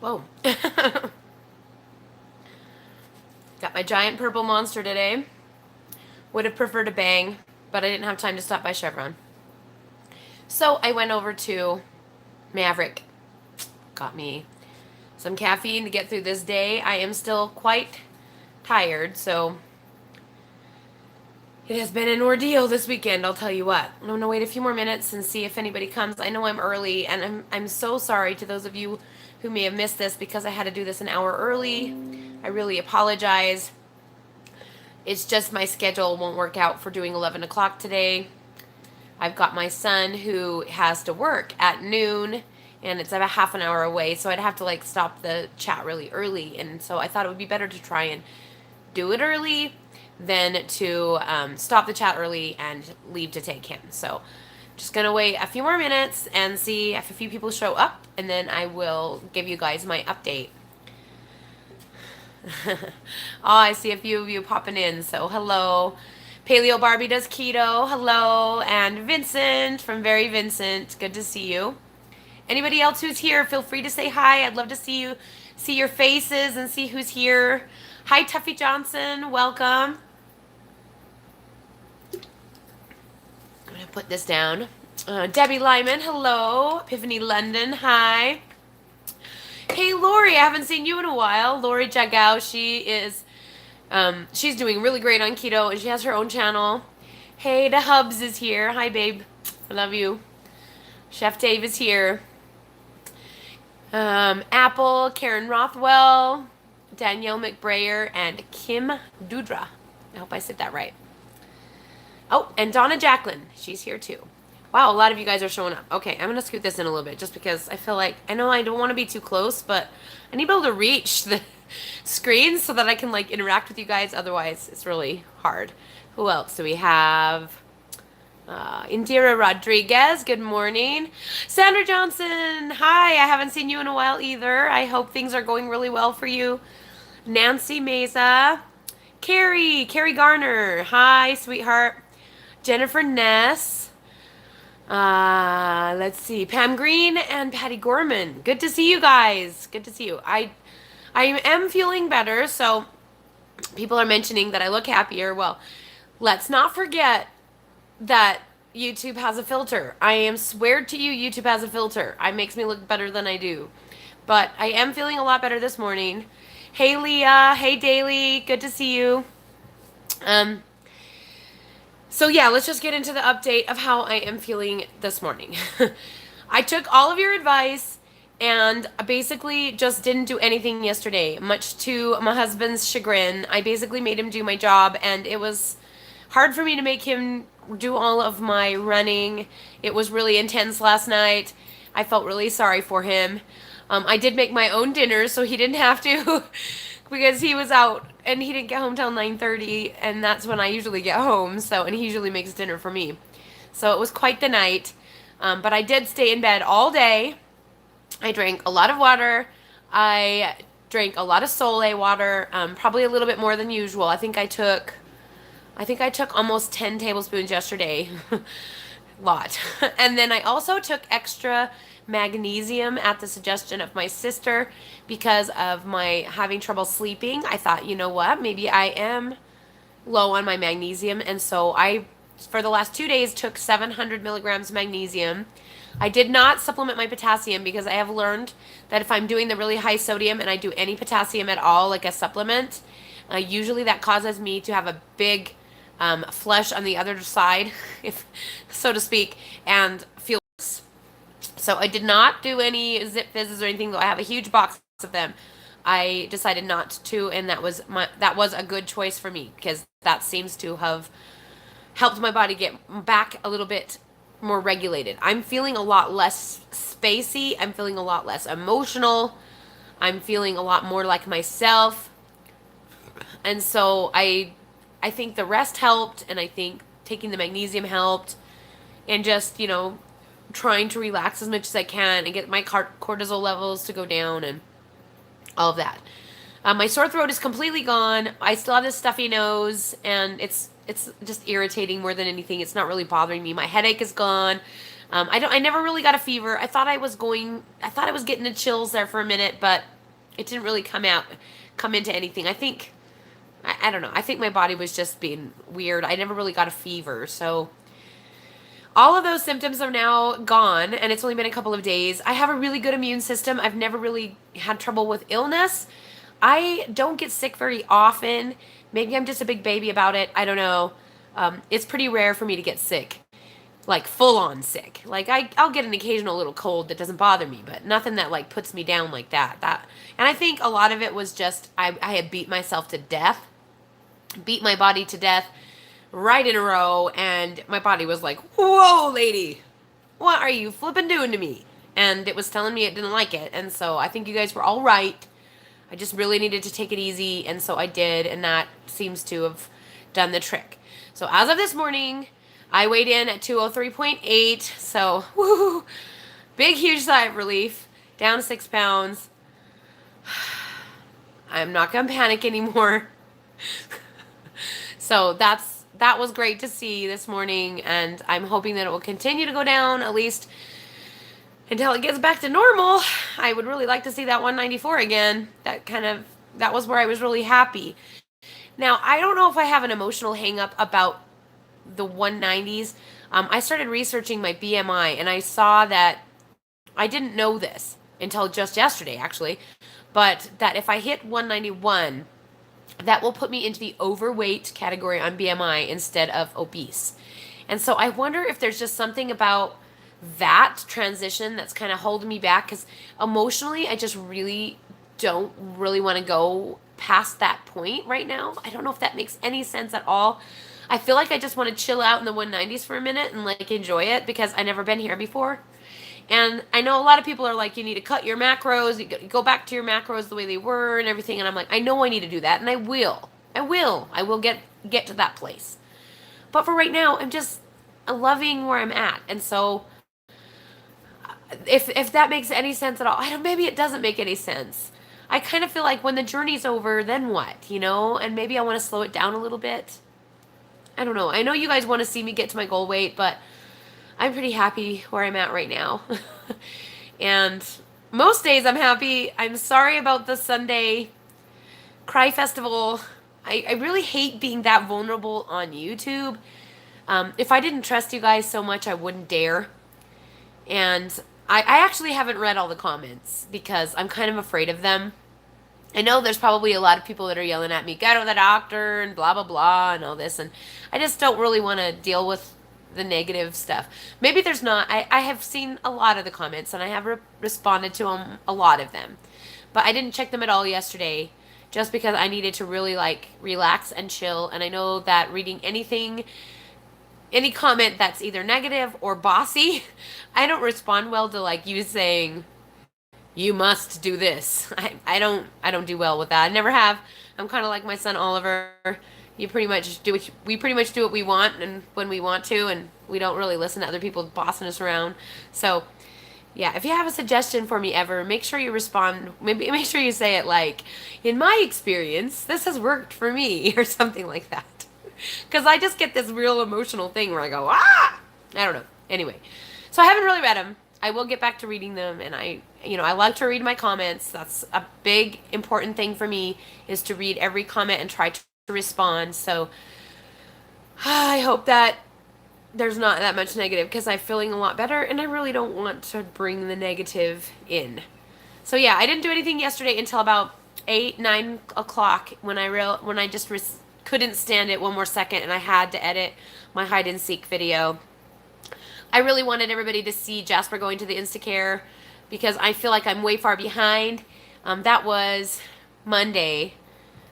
Whoa. Got my giant purple monster today. Would have preferred a bang, but I didn't have time to stop by Chevron. So I went over to Maverick. Got me some caffeine to get through this day. I am still quite tired, so it has been an ordeal this weekend, I'll tell you what. I'm gonna wait a few more minutes and see if anybody comes. I know I'm early, and I'm so sorry to those of you who may have missed this because I had to do this an hour early. I really apologize. It's just my schedule won't work out for doing 11 o'clock today. I've got my son who has to work at noon, and it's about half an hour away, so I'd have to like stop the chat really early, and so I thought it would be better to try and do it early than to stop the chat early and leave to take him. So just gonna wait a few more minutes and see if a few people show up, and then I will give you guys my update. Oh, I see a few of you popping in, so hello. Paleo Barbie does keto, hello. And Vincent from Very Vincent, good to see you. Anybody else who's here, feel free to say hi. I'd love to see you, see your faces and see who's here. Hi, Tuffy Johnson, welcome. I'm gonna put this down. Debbie Lyman, hello. Epiphany London, hi. Hey, Lori, I haven't seen you in a while. Lori Jagao, she is, she's doing really great on keto, and she has her own channel. Hey, the Hubs is here. Hi, babe. I love you. Chef Dave is here. Apple, Karen Rothwell, Danielle McBrayer, and Kim Dudra. I hope I said that right. Oh, and Donna Jacqueline. She's here too. Wow, a lot of you guys are showing up. Okay, I'm going to scoot this in a little bit just because I feel like, I know I don't want to be too close, but I need to be able to reach the screen so that I can like interact with you guys. Otherwise, it's really hard. Who else do we have? Indira Rodriguez, good morning. Sandra Johnson, hi, I haven't seen you in a while either. I hope things are going really well for you. Nancy Meza. Carrie Garner, hi, sweetheart. Jennifer Ness. Let's see, Pam Green and Patty Gorman. Good to see you guys. Good to see you. I am feeling better, so people are mentioning that I look happier. Well, let's not forget that YouTube has a filter. I am swear to you, YouTube has a filter. It makes me look better than I do. But I am feeling a lot better this morning. Hey, Leah. Hey, Daily. Good to see you. So yeah, let's just get into the update of how I am feeling this morning. I took all of your advice and basically just didn't do anything yesterday, much to my husband's chagrin. I basically made him do my job, and it was hard for me to make him do all of my running. It was really intense last night. I felt really sorry for him. I did make my own dinner, so he didn't have to because he was out and he didn't get home till 9:30, and that's when I usually get home. So, and he usually makes dinner for me. So it was quite the night. But I did stay in bed all day. I drank a lot of water. I drank a lot of Soleil water, probably a little bit more than usual. I think I took almost 10 tablespoons yesterday. Lot. And then I also took extra magnesium at the suggestion of my sister because of my having trouble sleeping. I thought, you know what, maybe I am low on my magnesium, and so I, for the last 2 days, took 700 milligrams magnesium. I did not supplement my potassium because I have learned that if I'm doing the really high sodium and I do any potassium at all, like a supplement, usually that causes me to have a big flush on the other side, if so to speak, and feel worse. So I did not do any Zip Fizzes or anything, though I have a huge box of them. I decided not to, and that was a good choice for me because that seems to have helped my body get back a little bit more regulated. I'm feeling a lot less spacey. I'm feeling a lot less emotional. I'm feeling a lot more like myself. And so I think the rest helped, and I think taking the magnesium helped, and just, trying to relax as much as I can and get my cortisol levels to go down and all of that. My sore throat is completely gone. I still have this stuffy nose, and it's just irritating more than anything. It's not really bothering me. My headache is gone. I never really got a fever. I thought I was getting the chills there for a minute, but it didn't really come into anything. I don't know. I think my body was just being weird. I never really got a fever. So all of those symptoms are now gone, and it's only been a couple of days. I have a really good immune system. I've never really had trouble with illness. I don't get sick very often. Maybe I'm just a big baby about it. I don't know. It's pretty rare for me to get sick, like full on sick. Like I'll get an occasional little cold that doesn't bother me, but nothing that like puts me down like that. And I think a lot of it was just I had beat myself to death, beat my body to death right in a row, and my body was like, "Whoa, lady, what are you flipping doing to me?" And it was telling me it didn't like it. And so I think you guys were all right. I just really needed to take it easy, and so I did, and that seems to have done the trick. So as of this morning, I weighed in at 203.8, so woo, big huge sigh of relief, down 6 pounds. I'm not gonna panic anymore. So that was great to see this morning, and I'm hoping that it will continue to go down at least until it gets back to normal. I would really like to see that 194 again. That was where I was really happy. Now, I don't know if I have an emotional hang up about the 190s. I started researching my BMI, and I saw that I didn't know this until just yesterday, actually, but that if I hit 191, that will put me into the overweight category on BMI instead of obese. And so I wonder if there's just something about that transition that's kind of holding me back, because emotionally I just really don't really want to go past that point right now. I don't know if that makes any sense at all. I feel like I just want to chill out in the 190s for a minute and like enjoy it, because I never been here before. And I know a lot of people are like, you need to cut your macros, you go back to your macros the way they were and everything, and I'm like, I know I need to do that, and I will get to that place. But for right now, I'm just loving where I'm at. And so if that makes any sense at all, I don't, maybe it doesn't make any sense. I kind of feel like when the journey's over, then what, And maybe I want to slow it down a little bit. I don't know. I know you guys want to see me get to my goal weight, but I'm pretty happy where I'm at right now. And most days I'm happy. I'm sorry about the Sunday Cry Festival. I really hate being that vulnerable on YouTube. If I didn't trust you guys so much, I wouldn't dare. And I actually haven't read all the comments because I'm kind of afraid of them. I know there's probably a lot of people that are yelling at me, go to the doctor and blah, blah, blah, and all this. And I just don't really want to deal with the negative stuff. Maybe there's not. I have seen a lot of the comments, and I have responded to them, a lot of them. But I didn't check them at all yesterday just because I needed to really, like, relax and chill. And I know that reading any comment that's either negative or bossy, I don't respond well to, like, you saying, you must do this. I don't do well with that. I never have. I'm kind of like my son Oliver. We pretty much do what we want and when we want to, and we don't really listen to other people bossing us around. So, yeah, if you have a suggestion for me ever, make sure you respond. Maybe make sure you say it like, in my experience, this has worked for me, or something like that. Because I just get this real emotional thing where I go, ah! I don't know. Anyway, so I haven't really read them. I will get back to reading them, and I like to read my comments. That's a big, important thing for me, is to read every comment and try to respond. So I hope that there's not that much negative, because I'm feeling a lot better, and I really don't want to bring the negative in. So yeah, I didn't do anything yesterday until about 9 o'clock when I just couldn't stand it one more second, and I had to edit my hide and seek video. I really wanted everybody to see Jasper going to the Instacare, because I feel like I'm way far behind. That was Monday,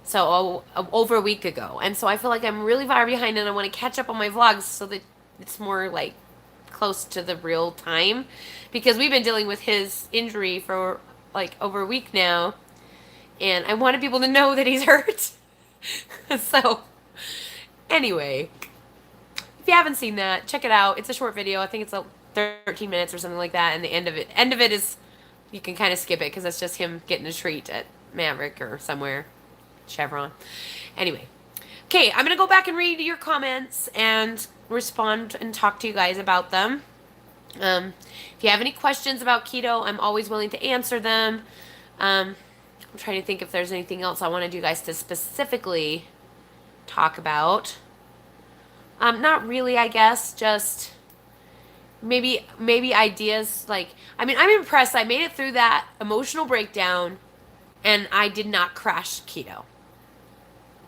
so over a week ago. And so I feel like I'm really far behind, and I want to catch up on my vlogs so that it's more like close to the real time, because we've been dealing with his injury for like over a week now, and I wanted people to know that he's hurt. So anyway, if you haven't seen that, check it out. It's a short video. I think it's 13 minutes or something like that, and the end of it is, you can kind of skip it because it's just him getting a treat at Maverick or somewhere, Chevron. Anyway, okay, I'm gonna go back and read your comments and respond and talk to you guys about them. If you have any questions about keto, I'm always willing to answer them. I'm trying to think if there's anything else I wanted you guys to specifically talk about. Not really, I guess. Just maybe ideas like I'm impressed. I made it through that emotional breakdown and I did not crash keto.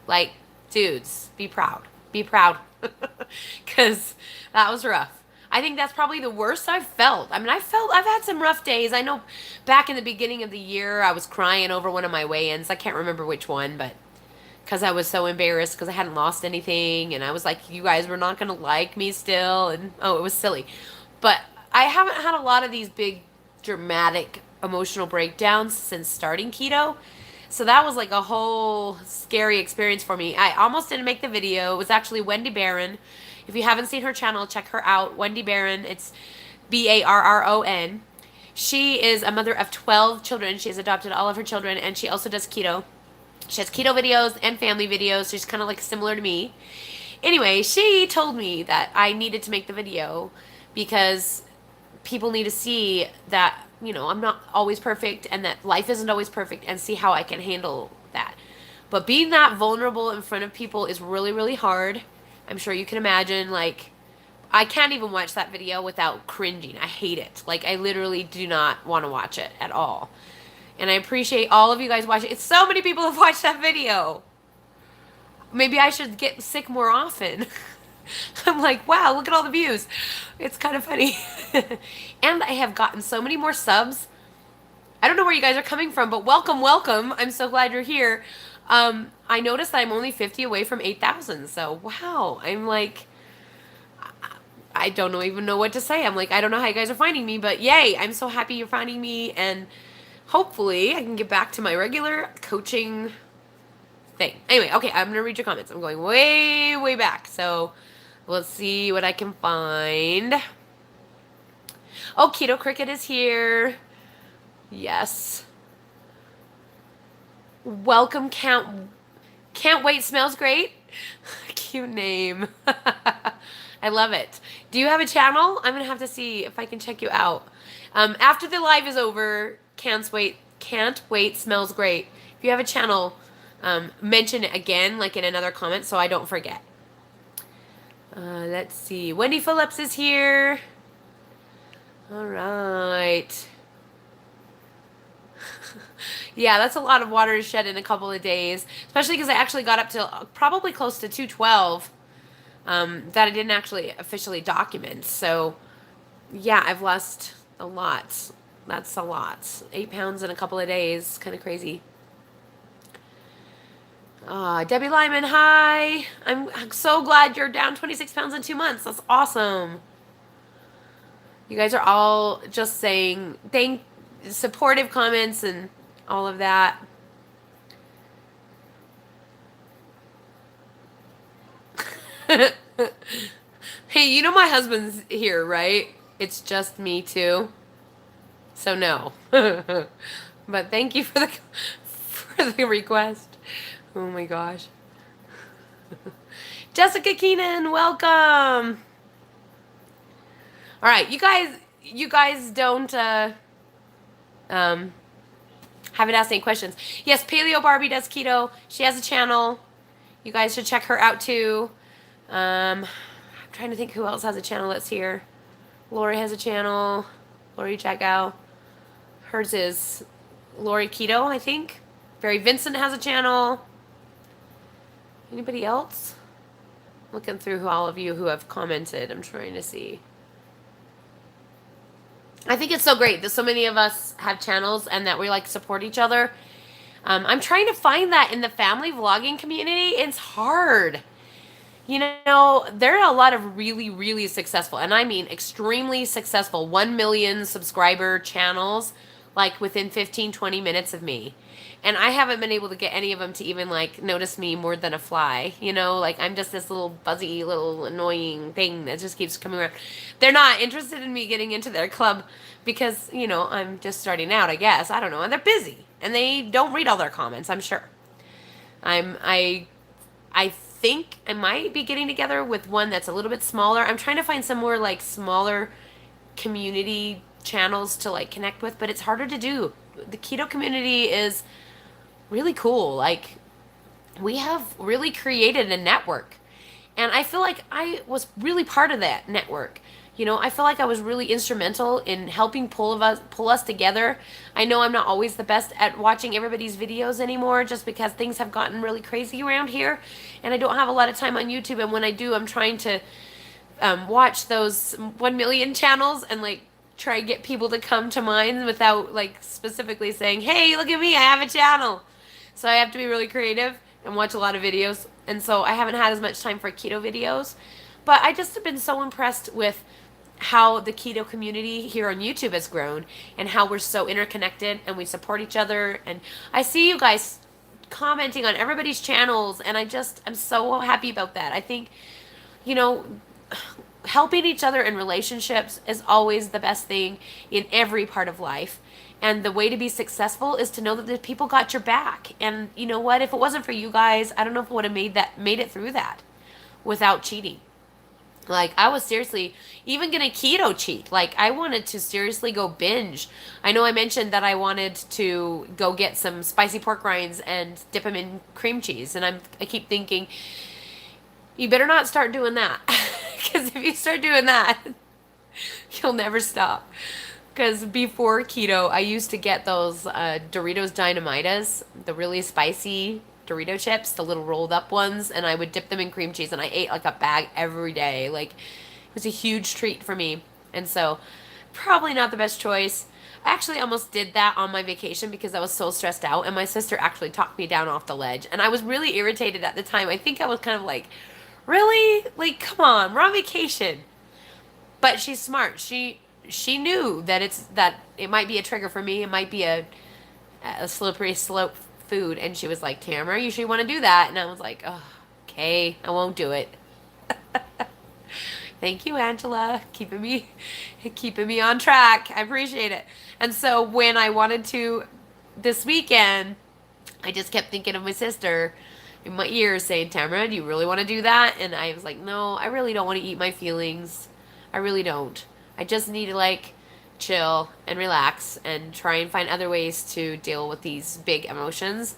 Like, dudes, be proud. Be proud. Cuz that was rough. I think that's probably the worst I've felt. I've had some rough days. I know back in the beginning of the year I was crying over one of my weigh-ins. I can't remember which one, but because I was so embarrassed because I hadn't lost anything and I was like, you guys were not going to like me still. And oh, it was silly. But I haven't had a lot of these big dramatic emotional breakdowns since starting keto. So that was like a whole scary experience for me. I almost didn't make the video. It was actually Wendy Barron. If you haven't seen her channel, check her out. Wendy Barron. It's Barron. She is a mother of 12 children. She has adopted all of her children and she also does keto. She has keto videos and family videos. She's kind of like similar to me. Anyway, she told me that I needed to make the video because people need to see that, I'm not always perfect and that life isn't always perfect and see how I can handle that. But being that vulnerable in front of people is really, really hard. I'm sure you can imagine, like, I can't even watch that video without cringing. I hate it. Like, I literally do not want to watch it at all. And I appreciate all of you guys watching. It's so many people have watched that video. Maybe I should get sick more often. I'm like, wow, look at all the views. It's kind of funny. And I have gotten so many more subs. I don't know where you guys are coming from, but welcome, welcome. I'm so glad you're here. I noticed that I'm only 50 away from 8,000. So, wow. I'm like, I don't even know what to say. I'm like, I don't know how you guys are finding me, but yay. I'm so happy you're finding me. And hopefully I can get back to my regular coaching thing. Anyway, okay, I'm going to read your comments. I'm going way, way back. So let's see what I can find. Oh, Keto Cricket is here. Yes. Welcome, Can't Wait smells great. Cute name. I love it. Do you have a channel? I'm going to have to see if I can check you out. After the live is over, Can't Wait smells great. If you have a channel, mention it again, like in another comment, so I don't forget. Let's see. Wendy Phillips is here. All right. Yeah, that's a lot of water to shed in a couple of days, especially because I actually got up to probably close to 212 that I didn't actually officially document. So, yeah, I've lost a lot. That's a lot. 8 pounds in a couple of days. Kind of crazy. Debbie Lyman, hi. I'm so glad you're down 26 pounds in 2 months. That's awesome. You guys are all just saying supportive comments and all of that. Hey, you know my husband's here, right? It's just me too. So no. But thank you for the request. Oh my gosh. Jessica Keenan, welcome. All right, you guys don't haven't asked any questions. Yes, Paleo Barbie does keto. She has a channel. You guys should check her out too. I'm trying to think who else has a channel that's here. Lori has a channel. Lori, check out. Hers is Lori Keto, I think. Barry Vincent has a channel. Anybody else? Looking through all of you who have commented. I'm trying to see. I think it's so great that so many of us have channels and that we like support each other. I'm trying to find that in the family vlogging community. It's hard. You know, there are a lot of really, really successful, and I mean extremely successful 1 million subscriber channels, like within 15, 20 minutes of me. And I haven't been able to get any of them to even like notice me more than a fly. You know, like I'm just this little buzzy, little annoying thing that just keeps coming around. They're not interested in me getting into their club because, you know, I'm just starting out, I guess. I don't know. And they're busy. And they don't read all their comments, I'm sure. I think I might be getting together with one that's a little bit smaller. I'm trying to find some more like smaller community channels to like connect with, but it's harder to do. The keto community is really cool. Like, we have really created a network. And I feel like I was really part of that network. You know, I feel like I was really instrumental in helping pull us together. I know I'm not always the best at watching everybody's videos anymore just because things have gotten really crazy around here and I don't have a lot of time on YouTube, and when I do, I'm trying to watch those 1 million channels and like try and get people to come to mine without like specifically saying, "Hey, look at me, I have a channel." So I have to be really creative and watch a lot of videos. And so I haven't had as much time for keto videos. But I just have been so impressed with how the keto community here on YouTube has grown and how we're so interconnected and we support each other. And I see you guys commenting on everybody's channels, and I'm so happy about that. I think, you know, helping each other in relationships is always the best thing in every part of life. And the way to be successful is to know that the people got your back. And you know what? If it wasn't for you guys, I don't know if I would have made it through that without cheating. Like, I was seriously even gonna keto cheat. Like, I wanted to seriously go binge. I know I mentioned that I wanted to go get some spicy pork rinds and dip them in cream cheese. And I keep thinking, you better not start doing that. Because if you start doing that, you'll never stop. Because before keto, I used to get those Doritos Dynamitas, the really spicy Dorito chips, the little rolled up ones, and I would dip them in cream cheese, and I ate like a bag every day. Like, it was a huge treat for me. And so, probably not the best choice. I actually almost did that on my vacation because I was so stressed out, and my sister actually talked me down off the ledge. And I was really irritated at the time. I think I was kind of like, really? Like, come on, we're on vacation. But she's smart. She knew that it might be a trigger for me. It might be a slippery slope food, and she was like, "Tamara, you sure you want to do that?" And I was like, "Oh, okay, I won't do it." Thank you, Angela, keeping me on track. I appreciate it. And so when I wanted to this weekend, I just kept thinking of my sister in my ear saying, "Tamara, do you really want to do that?" And I was like, "No, I really don't want to eat my feelings. I really don't. I just need to like chill and relax and try and find other ways to deal with these big emotions."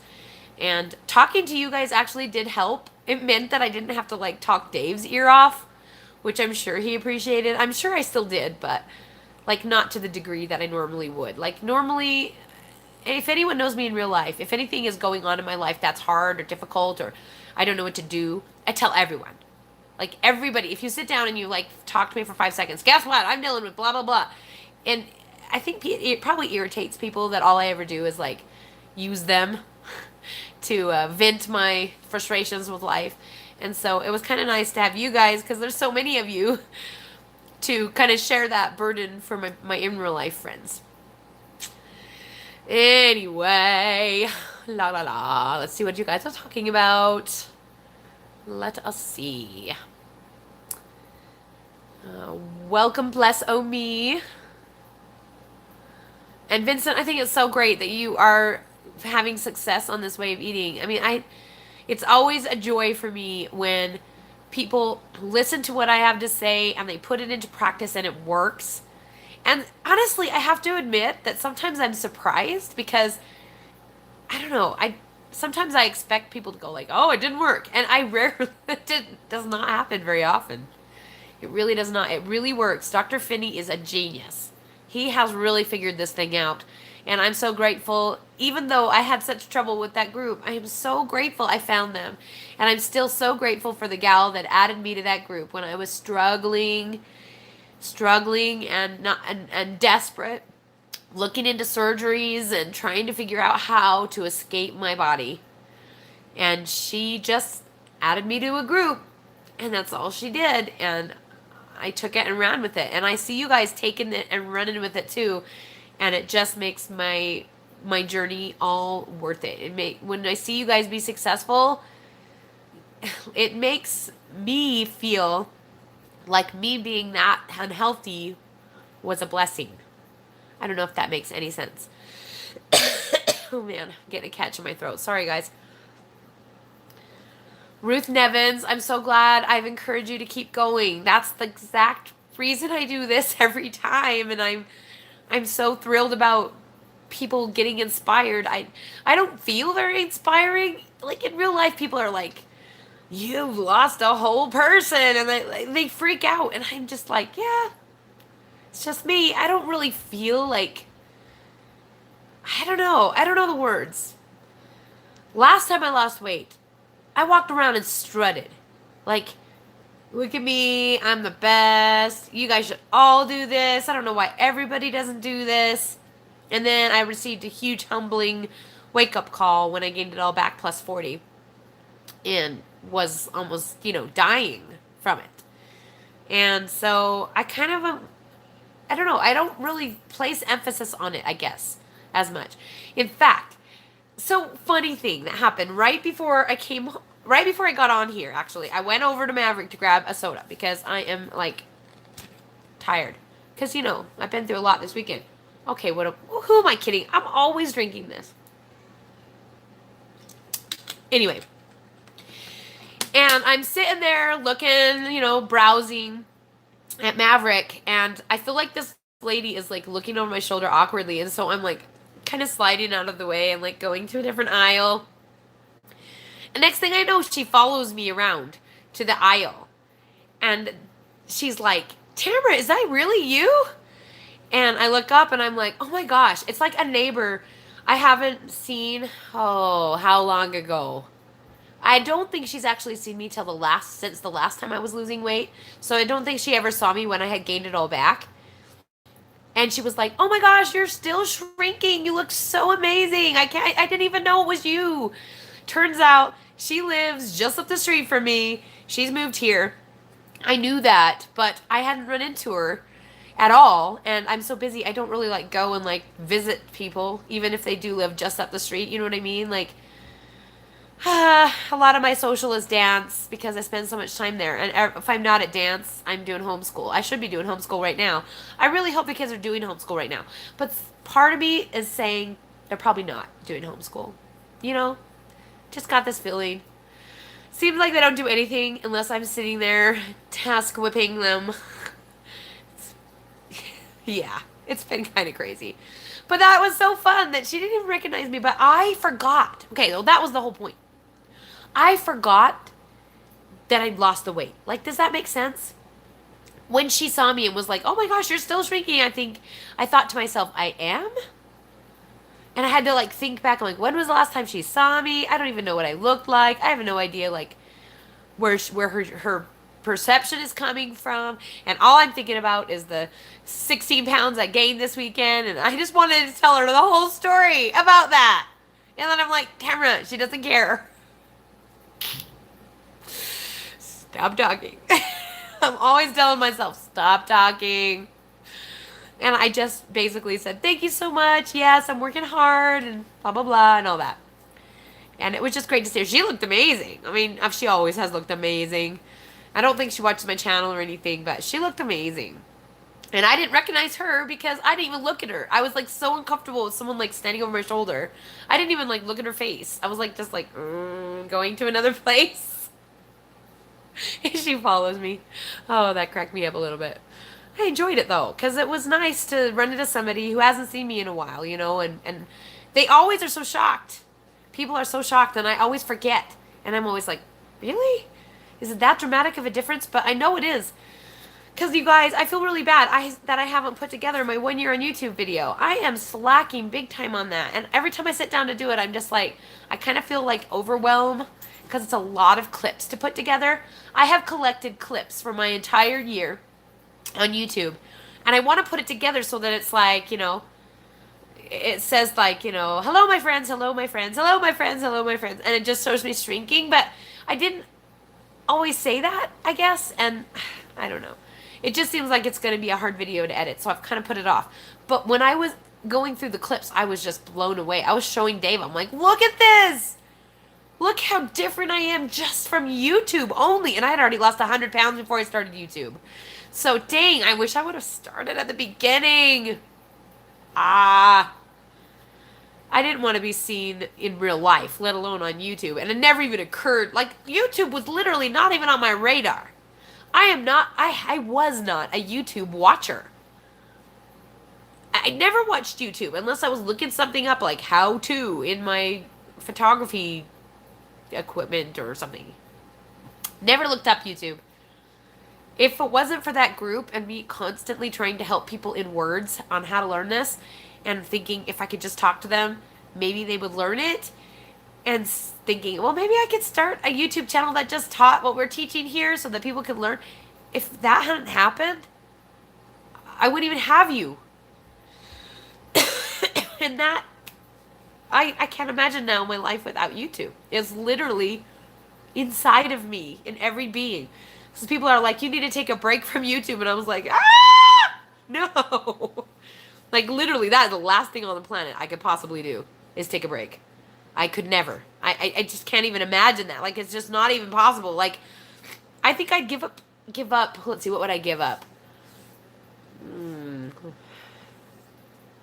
And talking to you guys actually did help. It meant that I didn't have to like talk Dave's ear off, which I'm sure he appreciated. I'm sure I still did, but like not to the degree that I normally would. Like, normally, if anyone knows me in real life, if anything is going on in my life that's hard or difficult or I don't know what to do, I tell everyone. Like, everybody, if you sit down and you like talk to me for 5 seconds, guess what? I'm dealing with blah blah blah. And I think it probably irritates people that all I ever do is like use them to vent my frustrations with life. And so it was kind of nice to have you guys, because there's so many of you, to kind of share that burden for my in real life friends. Anyway, la la la. Let's see what you guys are talking about. Let us see. Welcome, bless oh me. And Vincent, I think it's so great that you are having success on this way of eating. I mean, it's always a joy for me when people listen to what I have to say and they put it into practice and it works. And honestly, I have to admit that sometimes I'm surprised because I don't know, sometimes I expect people to go like, "Oh, it didn't work." And I rarely it does not happen very often. It really does not. It really works. Dr. Finney is a genius. He has really figured this thing out. And I'm so grateful. Even though I had such trouble with that group, I am so grateful I found them. And I'm still so grateful for the gal that added me to that group when I was struggling and not and desperate, looking into surgeries and trying to figure out how to escape my body. And she just added me to a group, and that's all she did. And I took it and ran with it. And I see you guys taking it and running with it too. And it just makes my journey all worth it. When I see you guys be successful, it makes me feel like me being that unhealthy was a blessing. I don't know if that makes any sense. Oh man, I'm getting a catch in my throat. Sorry, guys. Ruth Nevins, I'm so glad I've encouraged you to keep going. That's the exact reason I do this every time, and I'm so thrilled about people getting inspired. I don't feel very inspiring. Like in real life, people are like, "You've lost a whole person," and they freak out, and I'm just like, "Yeah, it's just me." I don't really feel like, I don't know. I don't know the words. Last time I lost weight, I walked around and strutted. Like, look at me, I'm the best. You guys should all do this. I don't know why everybody doesn't do this. And then I received a huge humbling wake-up call when I gained it all back plus 40 and was almost, dying from it. And so I kind of, I don't know, I don't really place emphasis on it, I guess, as much. In fact, so funny thing that happened right before I got on here, actually. I went over to Maverick to grab a soda because I am, like, tired. Because, I've been through a lot this weekend. Okay, who am I kidding? I'm always drinking this. Anyway. And I'm sitting there looking, browsing at Maverick. And I feel like this lady is, like, looking over my shoulder awkwardly. And so I'm, like, kind of sliding out of the way and, like, going to a different aisle. And next thing I know, she follows me around to the aisle. And she's like, "Tamara, is that really you?" And I look up and I'm like, oh my gosh, it's like a neighbor I haven't seen, how long ago? I don't think she's actually seen me since the last time I was losing weight. So I don't think she ever saw me when I had gained it all back. And she was like, "Oh my gosh, you're still shrinking. You look so amazing. I didn't even know it was you." Turns out she lives just up the street from me. She's moved here. I knew that, but I hadn't run into her at all. And I'm so busy, I don't really like go and like visit people, even if they do live just up the street. You know what I mean? Like, a lot of my social is dance because I spend so much time there. And if I'm not at dance, I'm doing homeschool. I should be doing homeschool right now. I really hope the kids are doing homeschool right now. But part of me is saying they're probably not doing homeschool. Just got this feeling. Seems like they don't do anything unless I'm sitting there task whipping them. Yeah, it's been kind of crazy. But that was so fun that she didn't even recognize me. But I forgot. Okay, well, that was the whole point. I forgot that I'd lost the weight. Like, does that make sense? When she saw me and was like, "Oh my gosh, you're still shrinking," I thought to myself, I am? And I had to, like, think back. I'm like, when was the last time she saw me? I don't even know what I looked like. I have no idea, like, where her perception is coming from. And all I'm thinking about is the 16 pounds I gained this weekend. And I just wanted to tell her the whole story about that. And then I'm like, Tamara, she doesn't care. Stop talking. I'm always telling myself, stop talking. And I just basically said, "Thank you so much. Yes, I'm working hard," and blah, blah, blah, and all that. And it was just great to see her. She looked amazing. I mean, she always has looked amazing. I don't think she watches my channel or anything, but she looked amazing. And I didn't recognize her because I didn't even look at her. I was, like, so uncomfortable with someone, like, standing over my shoulder. I didn't even, like, look at her face. I was, like, just, like, going to another place. And she follows me. Oh, that cracked me up a little bit. I enjoyed it, though, because it was nice to run into somebody who hasn't seen me in a while, and they always are so shocked. People are so shocked, and I always forget. And I'm always like, really? Is it that dramatic of a difference? But I know it is. Because, you guys, I feel really bad that I haven't put together my 1 year on YouTube video. I am slacking big time on that. And every time I sit down to do it, I'm just like, I kind of feel like overwhelmed because it's a lot of clips to put together. I have collected clips for my entire year on YouTube. And I want to put it together so that it's like, it says like, "Hello, my friends, hello, my friends, hello, my friends, hello, my friends." And it just shows me shrinking. But I didn't always say that, I guess. And I don't know. It just seems like it's going to be a hard video to edit. So I've kind of put it off. But when I was going through the clips, I was just blown away. I was showing Dave. I'm like, look at this. Look how different I am just from YouTube only. And I had already lost 100 pounds before I started YouTube. So, dang, I wish I would have started at the beginning. I didn't want to be seen in real life, let alone on YouTube. And it never even occurred. Like, YouTube was literally not even on my radar. I was not a YouTube watcher. I never watched YouTube unless I was looking something up like how to in my photography equipment or something. Never looked up YouTube. If it wasn't for that group and me constantly trying to help people in words on how to learn this and thinking if I could just talk to them, maybe they would learn it, and thinking, well, maybe I could start a YouTube channel that just taught what we're teaching here so that people could learn. If that hadn't happened, I wouldn't even have you. And that, I can't imagine now my life without YouTube. It's literally inside of me, in every being. Because people are like, you need to take a break from YouTube. And I was like, no. Like, literally, that is the last thing on the planet I could possibly do is take a break. I could never. I just can't even imagine that. Like, it's just not even possible. Like, I think I'd give up. Let's see, what would I give up?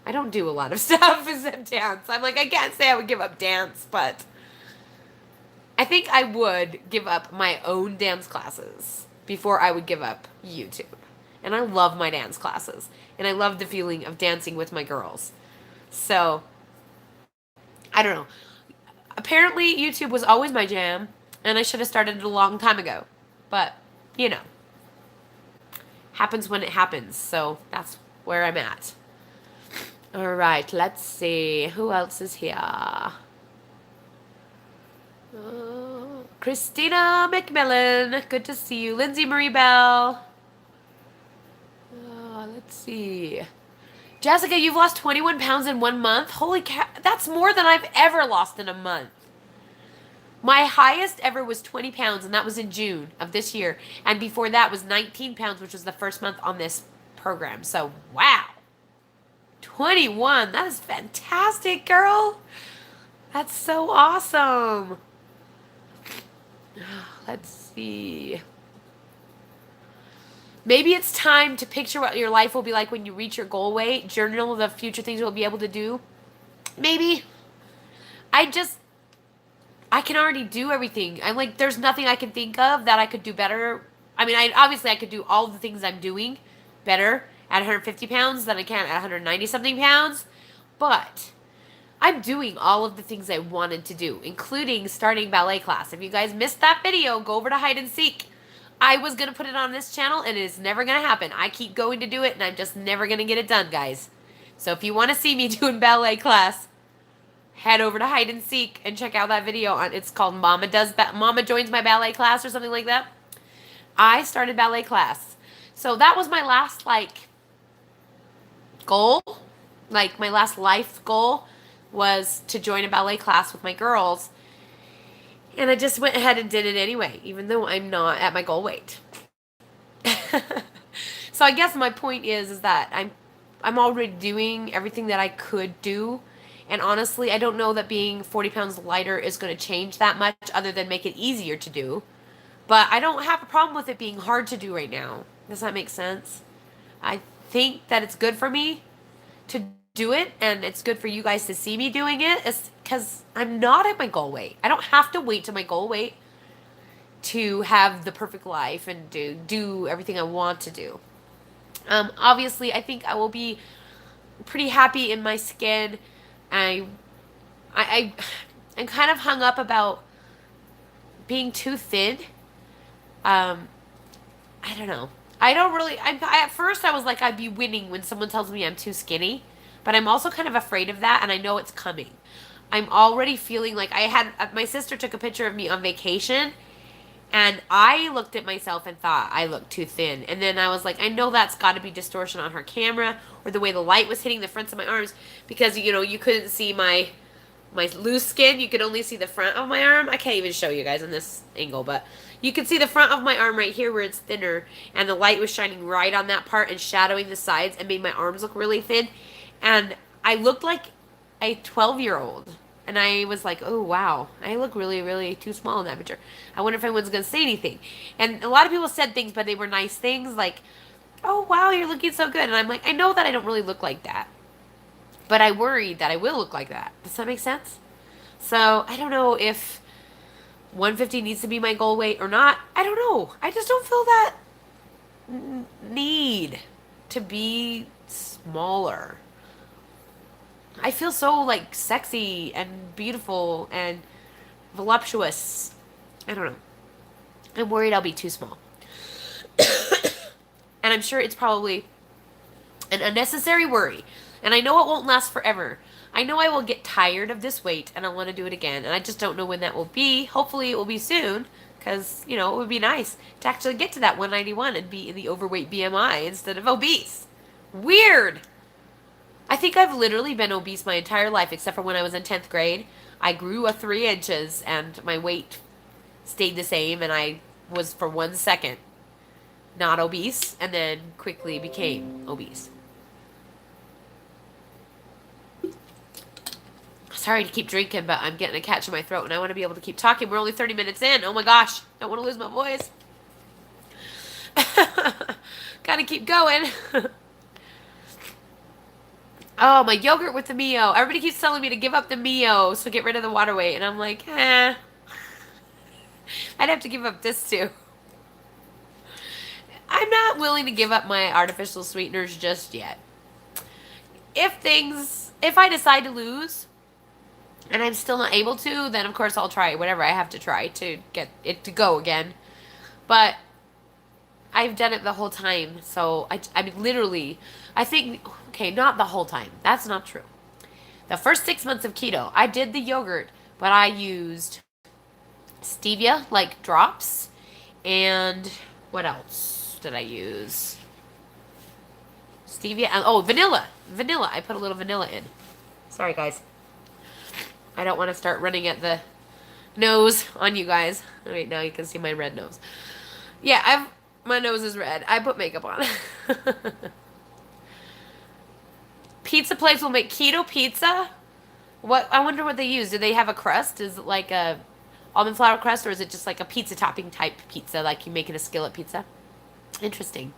I don't do a lot of stuff except dance. I'm like, I can't say I would give up dance, but I think I would give up my own dance classes before I would give up YouTube. And I love my dance classes. And I love the feeling of dancing with my girls. So, I don't know. Apparently, YouTube was always my jam, and I should have started it a long time ago. But, you know, happens when it happens. So, that's where I'm at. All right, let's see. Who else is here? Christina McMillan. Good to see you. Lindsay Marie Bell. Let's see. Jessica, you've lost 21 pounds in 1 month? Holy cow. That's more than I've ever lost in a month. My highest ever was 20 pounds, and that was in June of this year. And before that was 19 pounds, which was the first month on this program. So, wow. 21. That is fantastic, girl. That's so awesome. Let's see. Maybe it's time to picture what your life will be like when you reach your goal weight. Journal the future things you'll be able to do. Maybe. I can already do everything. I'm like, there's nothing I can think of that I could do better. I mean, obviously I could do all the things I'm doing better at 150 pounds than I can at 190 something pounds. But I'm doing all of the things I wanted to do, including starting ballet class. If you guys missed that video, go over to Hide and Seek. I was going to put it on this channel, and it is never going to happen. I keep going to do it, and I'm just never going to get it done, guys. So if you want to see me doing ballet class, head over to Hide and Seek and check out that video. It's called Mama Joins My Ballet Class or something like that. I started ballet class. So that was my last, goal. My last life goal was to join a ballet class with my girls. And I just went ahead and did it anyway, even though I'm not at my goal weight. So I guess my point is that I'm already doing everything that I could do. And honestly, I don't know that being 40 pounds lighter is going to change that much other than make it easier to do. But I don't have a problem with it being hard to do right now. Does that make sense? I think that it's good for me to do it, and it's good for you guys to see me doing it. It's because I'm not at my goal weight. I don't have to wait to my goal weight to have the perfect life and do everything I want to do. Obviously, I think I will be pretty happy in my skin. I'm kind of hung up about being too thin. I don't know. At first I was like, I'd be winning when someone tells me I'm too skinny, but I'm also kind of afraid of that, and I know it's coming. I'm already feeling like my sister took a picture of me on vacation, and I looked at myself and thought I looked too thin. And then I was like, I know that's got to be distortion on her camera or the way the light was hitting the fronts of my arms, because, you couldn't see my loose skin. You could only see the front of my arm. I can't even show you guys in this angle, but you can see the front of my arm right here where it's thinner, and the light was shining right on that part and shadowing the sides and made my arms look really thin. And I looked like a 12-year-old. And I was like, oh, wow, I look really, really too small in that picture. I wonder if anyone's going to say anything. And a lot of people said things, but they were nice things like, oh, wow, you're looking so good. And I'm like, I know that I don't really look like that. But I worried that I will look like that. Does that make sense? So I don't know if 150 needs to be my goal weight or not. I don't know. I just don't feel that need to be smaller. I feel so like sexy and beautiful and voluptuous. I don't know. I'm worried I'll be too small. And I'm sure it's probably an unnecessary worry. And I know it won't last forever. I know I will get tired of this weight and I want to do it again. And I just don't know when that will be. Hopefully it will be soon because, you know, it would be nice to actually get to that 191 and be in the overweight BMI instead of obese. Weird. I think I've literally been obese my entire life except for when I was in 10th grade. I grew 3 inches and my weight stayed the same and I was for 1 second not obese and then quickly became obese. Sorry to keep drinking, but I'm getting a catch in my throat and I want to be able to keep talking. We're only 30 minutes in. Oh my gosh. I don't want to lose my voice. Gotta keep going. Oh, my yogurt with the Mio. Everybody keeps telling me to give up the Mio, so get rid of the water weight. And I'm like, I'd have to give up this too. I'm not willing to give up my artificial sweeteners just yet. If I decide to lose and I'm still not able to, then of course I'll try whatever I have to try to get it to go again. But I've done it the whole time, so I mean, literally, I think, okay, not the whole time. That's not true. The first 6 months of keto, I did the yogurt, but I used stevia, like drops, and what else did I use? Stevia, and, oh, vanilla. Vanilla. I put a little vanilla in. Sorry, guys. I don't want to start running at the nose on you guys. Right now you can see my red nose. Yeah, my nose is red. I put makeup on. Pizza place will make keto pizza? What? I wonder what they use. Do they have a crust? Is it like a almond flour crust, or is it just like a pizza topping type pizza, like you make in a skillet pizza? Interesting.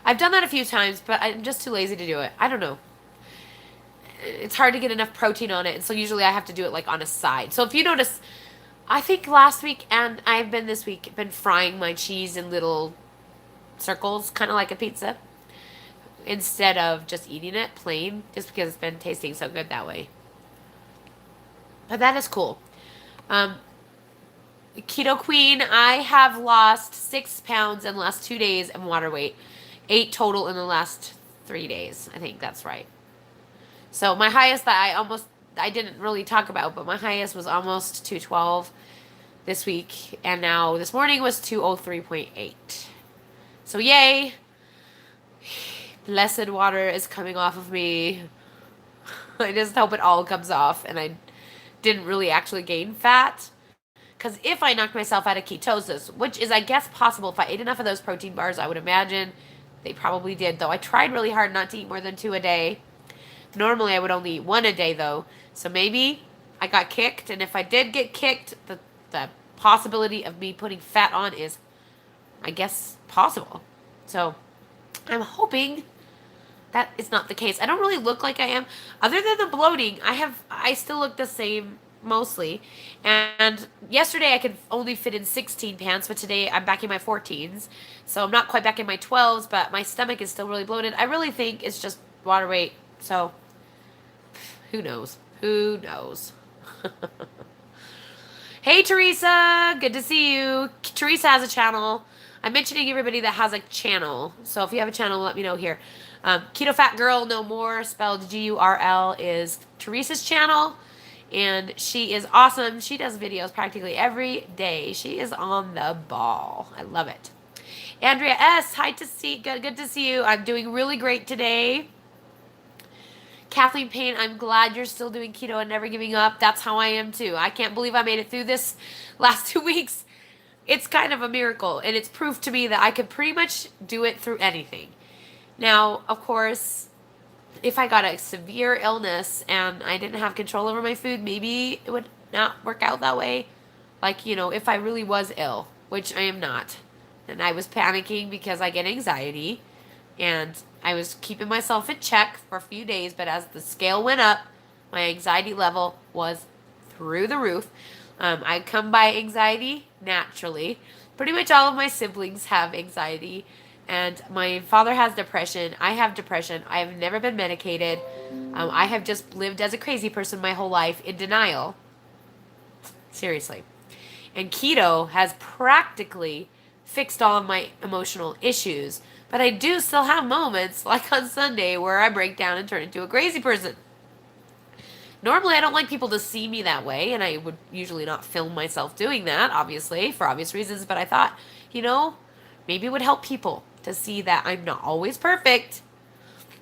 I've done that a few times, but I'm just too lazy to do it. I don't know. It's hard to get enough protein on it, and so usually I have to do it like on a side. So if you notice, I think last week and I've been this week been frying my cheese in little circles, kind of like a pizza, instead of just eating it plain, just because it's been tasting so good that way. But that is cool. Keto Queen, I have lost 6 pounds in the last 2 days in water weight. 8 total in the last 3 days. I think that's right. So my highest that I didn't really talk about, but my highest was almost 212 this week. And now this morning was 203.8. So yay. Blessed water is coming off of me. I just hope it all comes off and I didn't really actually gain fat. Because if I knocked myself out of ketosis, which is, I guess, possible if I ate enough of those protein bars, I would imagine they probably did. Though I tried really hard not to eat more than 2 a day. Normally I would only eat 1 a day, though. So maybe I got kicked. And if I did get kicked, the possibility of me putting fat on is, I guess, possible. So I'm hoping that is not the case. I don't really look like I am. Other than the bloating, I still look the same mostly. And yesterday I could only fit in 16 pants, but today I'm back in my 14s. So I'm not quite back in my 12s, but my stomach is still really bloated. I really think it's just water weight. So who knows? Who knows? Hey, Teresa. Good to see you. Teresa has a channel. I'm mentioning everybody that has a channel. So if you have a channel, let me know here. Keto Fat Girl No More, spelled Gurl, is Teresa's channel. And she is awesome. She does videos practically every day. She is on the ball. I love it. Andrea S., good to see you. I'm doing really great today. Kathleen Payne, I'm glad you're still doing keto and never giving up. That's how I am too. I can't believe I made it through this last 2 weeks. It's kind of a miracle, and it's proof to me that I could pretty much do it through anything. Now, of course, if I got a severe illness and I didn't have control over my food, maybe it would not work out that way. Like, if I really was ill, which I am not, and I was panicking because I get anxiety, and I was keeping myself in check for a few days, but as the scale went up, my anxiety level was through the roof. I come by anxiety naturally. Pretty much all of my siblings have anxiety. And my father has depression. I have depression. I have never been medicated. I have just lived as a crazy person my whole life in denial. Seriously. And keto has practically fixed all of my emotional issues. But I do still have moments, like on Sunday, where I break down and turn into a crazy person. Normally, I don't like people to see me that way, and I would usually not film myself doing that, obviously, for obvious reasons. But I thought, maybe it would help people to see that I'm not always perfect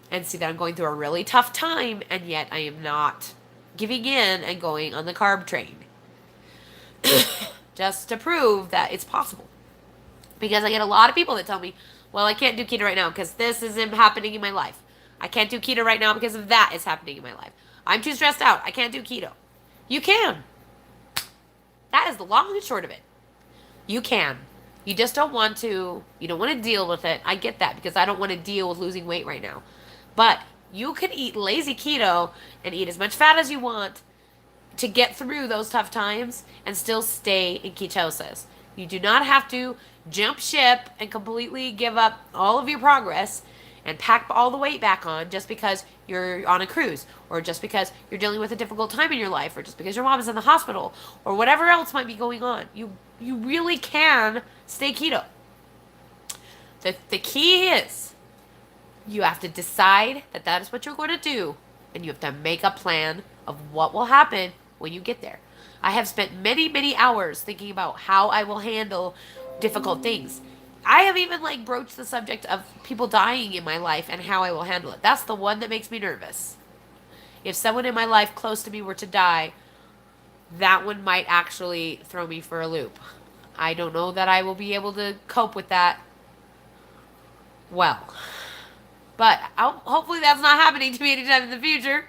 and see that I'm going through a really tough time, and yet I am not giving in and going on the carb train. Just to prove that it's possible. Because I get a lot of people that tell me, well, I can't do keto right now because this is happening in my life. I can't do keto right now because of that is happening in my life. I'm too stressed out. I can't do keto. You can. That is the long and short of it. You can. You just don't want to. You don't want to deal with it. I get that because I don't want to deal with losing weight right now. But you can eat lazy keto and eat as much fat as you want to get through those tough times and still stay in ketosis. You do not have to jump ship and completely give up all of your progress and pack all the weight back on just because you're on a cruise, or just because you're dealing with a difficult time in your life, or just because your mom is in the hospital, or whatever else might be going on. You really can stay keto. The key is you have to decide that is what you're going to do, and you have to make a plan of what will happen when you get there. I have spent many, many hours thinking about how I will handle difficult things. I have even broached the subject of people dying in my life and how I will handle it. That's the one that makes me nervous. If someone in my life close to me were to die, that one might actually throw me for a loop. I don't know that I will be able to cope with that well. But hopefully that's not happening to me anytime in the future.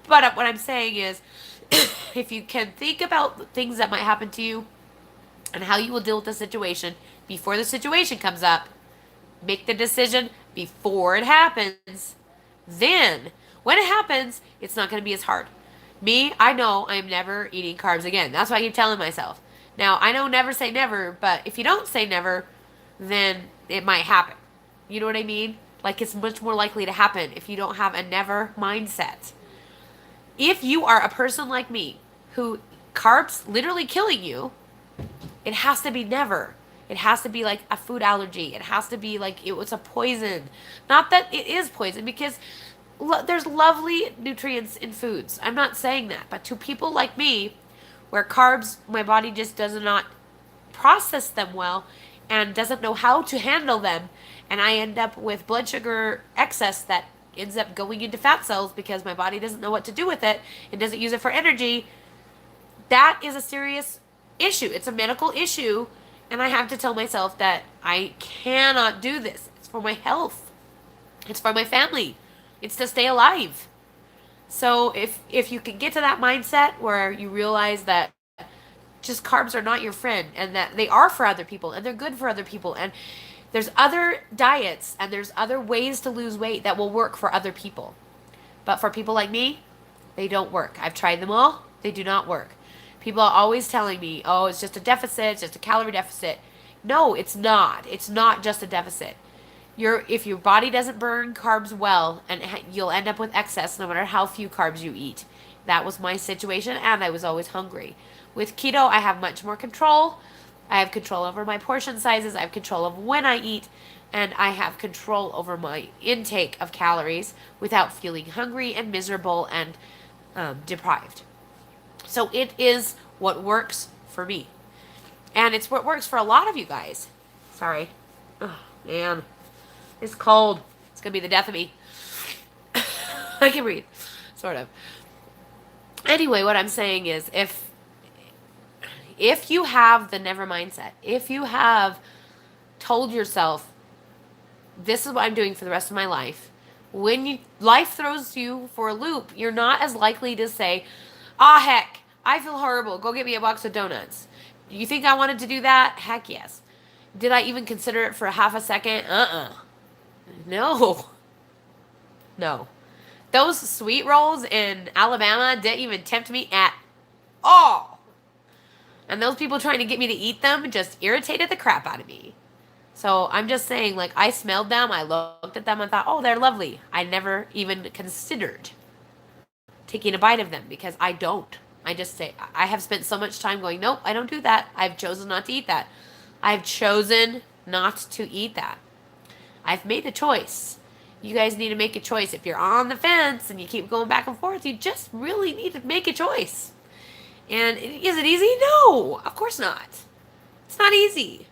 But what I'm saying is, if you can think about things that might happen to you and how you will deal with the situation before the situation comes up, make the decision before it happens. Then, when it happens, it's not going to be as hard. Me, I know I'm never eating carbs again. That's what I keep telling myself. Now, I know never say never, but if you don't say never, then it might happen. You know what I mean? It's much more likely to happen if you don't have a never mindset. If you are a person like me, who carbs literally killing you, it has to be never. It has to be like a food allergy. It has to be like it was a poison. Not that it is poison, because there's lovely nutrients in foods. I'm not saying that. But to people like me, where carbs, my body just does not process them well and doesn't know how to handle them, and I end up with blood sugar excess that ends up going into fat cells because my body doesn't know what to do with it and doesn't use it for energy, that is a serious issue. It's a medical issue, and I have to tell myself that I cannot do this. It's for my health. It's for my family. It's to stay alive. So if you can get to that mindset where you realize that just carbs are not your friend, and that they are for other people, and they're good for other people, and there's other diets and there's other ways to lose weight that will work for other people. But for people like me, they don't work. I've tried them all. They do not work. People are always telling me, oh, it's just a deficit, it's just a calorie deficit. No, it's not. It's not just a deficit. If your body doesn't burn carbs well, and you'll end up with excess no matter how few carbs you eat. That was my situation, and I was always hungry. With keto, I have much more control. I have control over my portion sizes. I have control of when I eat, and I have control over my intake of calories without feeling hungry and miserable and deprived. So it is what works for me. And it's what works for a lot of you guys. Sorry. Oh, man. It's cold. It's going to be the death of me. I can breathe. Sort of. Anyway, what I'm saying is, if you have the never mindset, if you have told yourself, this is what I'm doing for the rest of my life, when life throws you for a loop, you're not as likely to say, heck, I feel horrible. Go get me a box of donuts. Do you think I wanted to do that? Heck yes. Did I even consider it for half a second? No. No. Those sweet rolls in Alabama didn't even tempt me at all. And those people trying to get me to eat them just irritated the crap out of me. So I'm just saying, like, I smelled them, I looked at them, and thought, oh, they're lovely. I never even considered taking a bite of them because I don't. I just say, I have spent so much time going, nope, I don't do that. I've chosen not to eat that. I've chosen not to eat that. I've made the choice. You guys need to make a choice. If you're on the fence and you keep going back and forth, you just really need to make a choice. And is it easy? No, of course not. It's not easy.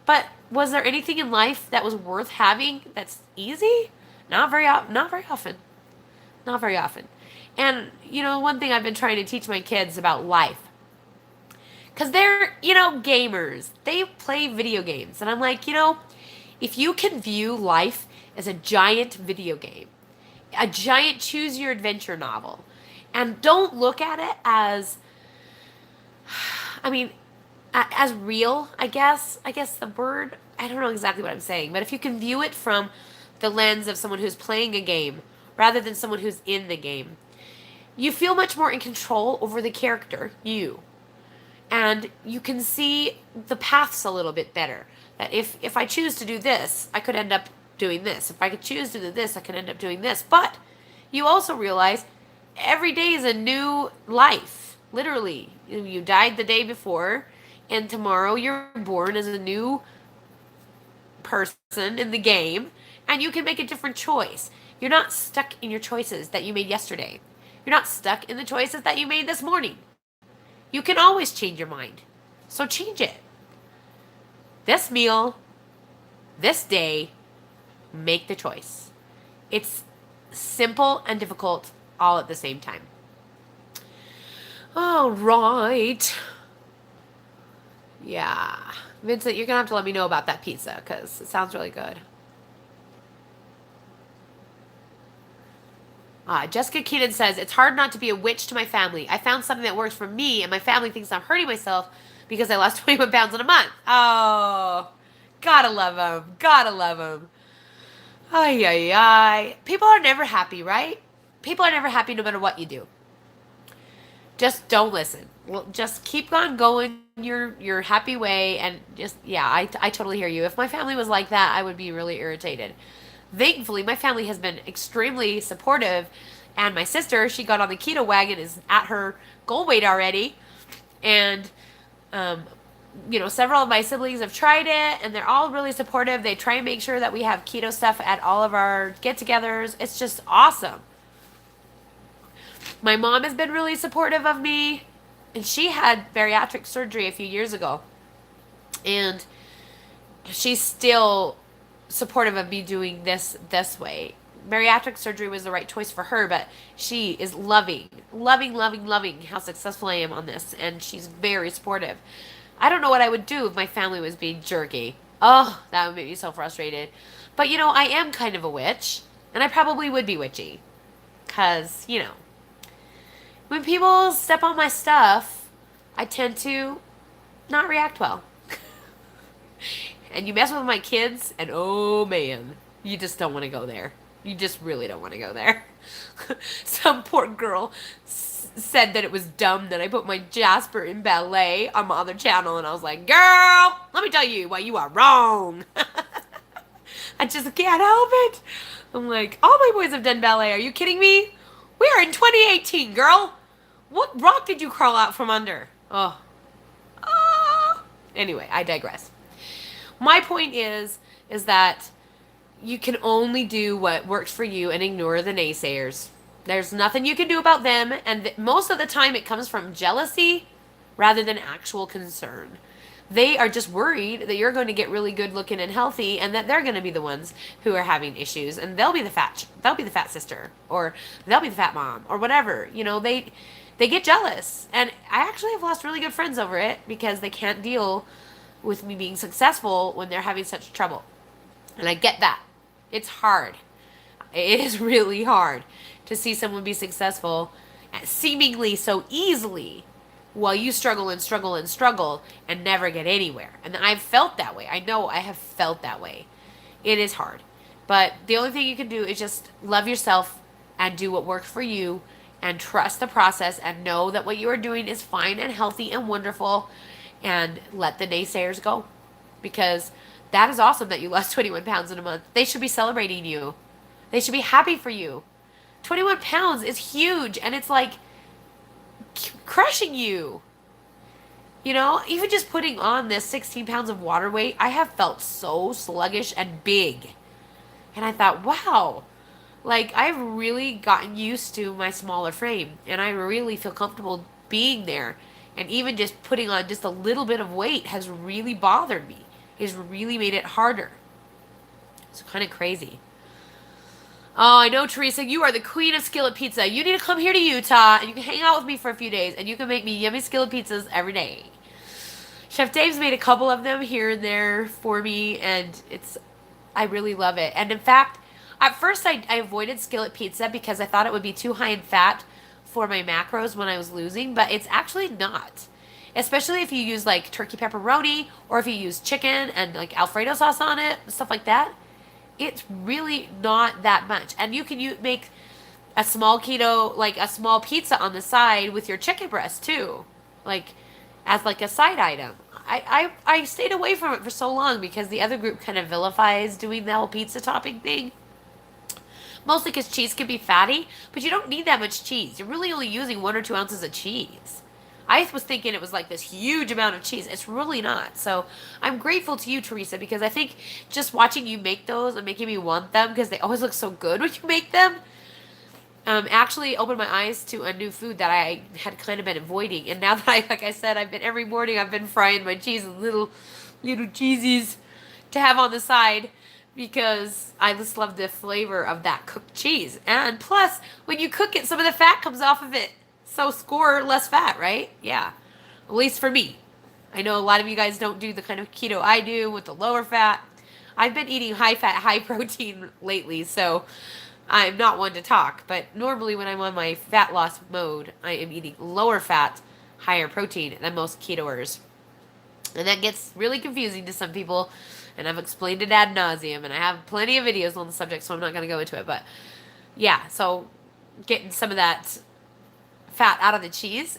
But was there anything in life that was worth having that's easy? Not very often. Not very often. And, one thing I've been trying to teach my kids about life, because they're, gamers. They play video games. And I'm like, if you can view life as a giant video game, a giant choose your adventure novel, and don't look at it as, as real, I guess the word, I don't know exactly what I'm saying, but if you can view it from the lens of someone who's playing a game rather than someone who's in the game, you feel much more in control over the character, you. And you can see the paths a little bit better. That if I choose to do this, I could end up doing this. If I could choose to do this, I could end up doing this. But you also realize every day is a new life. Literally. You died the day before, and tomorrow you're born as a new person in the game, and you can make a different choice. You're not stuck in your choices that you made yesterday. You're not stuck in the choices that you made this morning. You can always change your mind. So change it. This meal, this day, make the choice. It's simple and difficult all at the same time. All right. Yeah. Vincent, you're going to have to let me know about that pizza because it sounds really good. Jessica Keenan says, it's hard not to be a witch to my family. I found something that works for me, and my family thinks I'm hurting myself because I lost 21 pounds in a month. Oh, gotta love them. Gotta love them. Ay, ay, ay. People are never happy, right? People are never happy no matter what you do. Just don't listen. Well, just keep on going your happy way, and just, yeah, I totally hear you. If my family was like that, I would be really irritated. Thankfully, my family has been extremely supportive, and my sister, she got on the keto wagon, is at her goal weight already, and several of my siblings have tried it, and they're all really supportive. They try and make sure that we have keto stuff at all of our get-togethers. It's just awesome. My mom has been really supportive of me, and she had bariatric surgery a few years ago, and she's still supportive of me doing this way. Bariatric surgery was the right choice for her, but she is loving how successful I am on this, and she's very supportive. I don't know what I would do if my family was being jerky. Oh, that would make me so frustrated. But, I am kind of a witch, and I probably would be witchy. Because, when people step on my stuff, I tend to not react well. And you mess with my kids, and oh man, you just don't want to go there. You just really don't want to go there. Some poor girl said that it was dumb that I put my Jasper in ballet on my other channel, and I was like, girl, let me tell you why you are wrong. I just can't help it. I'm like, all my boys have done ballet. Are you kidding me? We are in 2018, girl. What rock did you crawl out from under? Oh. Anyway, I digress. My point is that you can only do what works for you and ignore the naysayers. There's nothing you can do about them, and most of the time it comes from jealousy rather than actual concern. They are just worried that you're going to get really good looking and healthy, and that they're going to be the ones who are having issues, and they'll be the fat sister, or they'll be the fat mom, or whatever. They get jealous, and I actually have lost really good friends over it because they can't deal with me being successful when they're having such trouble. And I get that. It's hard. It is really hard to see someone be successful seemingly so easily while you struggle and struggle and struggle and never get anywhere. And I've felt that way. I know I have felt that way. It is hard. But the only thing you can do is just love yourself and do what works for you and trust the process and know that what you are doing is fine and healthy and wonderful, and let the naysayers go, because That is awesome that you lost 21 pounds in a month. They should be celebrating you. They should be happy for you. 21 pounds is huge, and it's like crushing you. You know, even just putting on this 16 pounds of water weight, I have felt so sluggish and big. And I thought, wow, like I've really gotten used to my smaller frame, and I really feel comfortable being there. And even just putting on just a little bit of weight has really bothered me. It's really made it harder. It's kind of crazy. Oh, I know, Teresa, you are the queen of skillet pizza. You need to come here to Utah, and you can hang out with me for a few days, and you can make me yummy skillet pizzas every day. Chef Dave's made a couple of them here and there for me, and I really love it. And in fact, at first I avoided skillet pizza because I thought it would be too high in fat for my macros when I was losing, but it's actually not. Especially if you use like turkey pepperoni, or if you use chicken and like Alfredo sauce on it, stuff like that. It's really not that much. And you can make a small keto, like a small pizza on the side with your chicken breast too. Like as like a side item. I stayed away from it for so long because the other group kind of vilifies doing the whole pizza topping thing. Mostly because cheese can be fatty, but you don't need that much cheese. You're really only using 1 or 2 ounces of cheese. I was thinking it was like this huge amount of cheese. It's really not. So I'm grateful to you, Teresa, because I think just watching you make those and making me want them because they always look so good when you make them actually opened my eyes to a new food that I had kind of been avoiding. And now that like I said, every morning I've been frying my cheese with little cheesies to have on the side because I just love the flavor of that cooked cheese. And plus, when you cook it, some of the fat comes off of it. So score less fat, right? Yeah. At least for me. I know a lot of you guys don't do the kind of keto I do with the lower fat. I've been eating high fat, high protein lately, so I'm not one to talk. But normally when I'm on my fat loss mode, I am eating lower fat, higher protein than most ketoers. And that gets really confusing to some people, and I've explained it ad nauseum, and I have plenty of videos on the subject, so I'm not going to go into it. But yeah, so getting some of that fat out of the cheese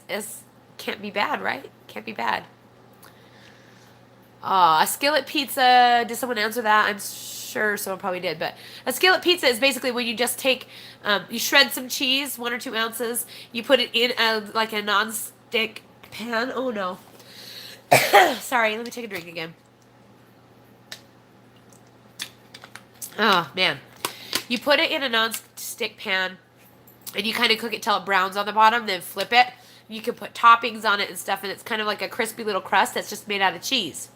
can't be bad, right? Can't be bad. A skillet pizza, did someone answer that? I'm sure someone probably did, but a skillet pizza is basically when you just take, you shred some cheese, 1 or 2 ounces, you put it in like a non-stick pan. Oh no. Sorry, let me take a drink again. Oh man. You put it in a non-stick pan, and you kind of cook it till it browns on the bottom, then flip it. You can put toppings on it and stuff, and it's kind of like a crispy little crust that's just made out of cheese.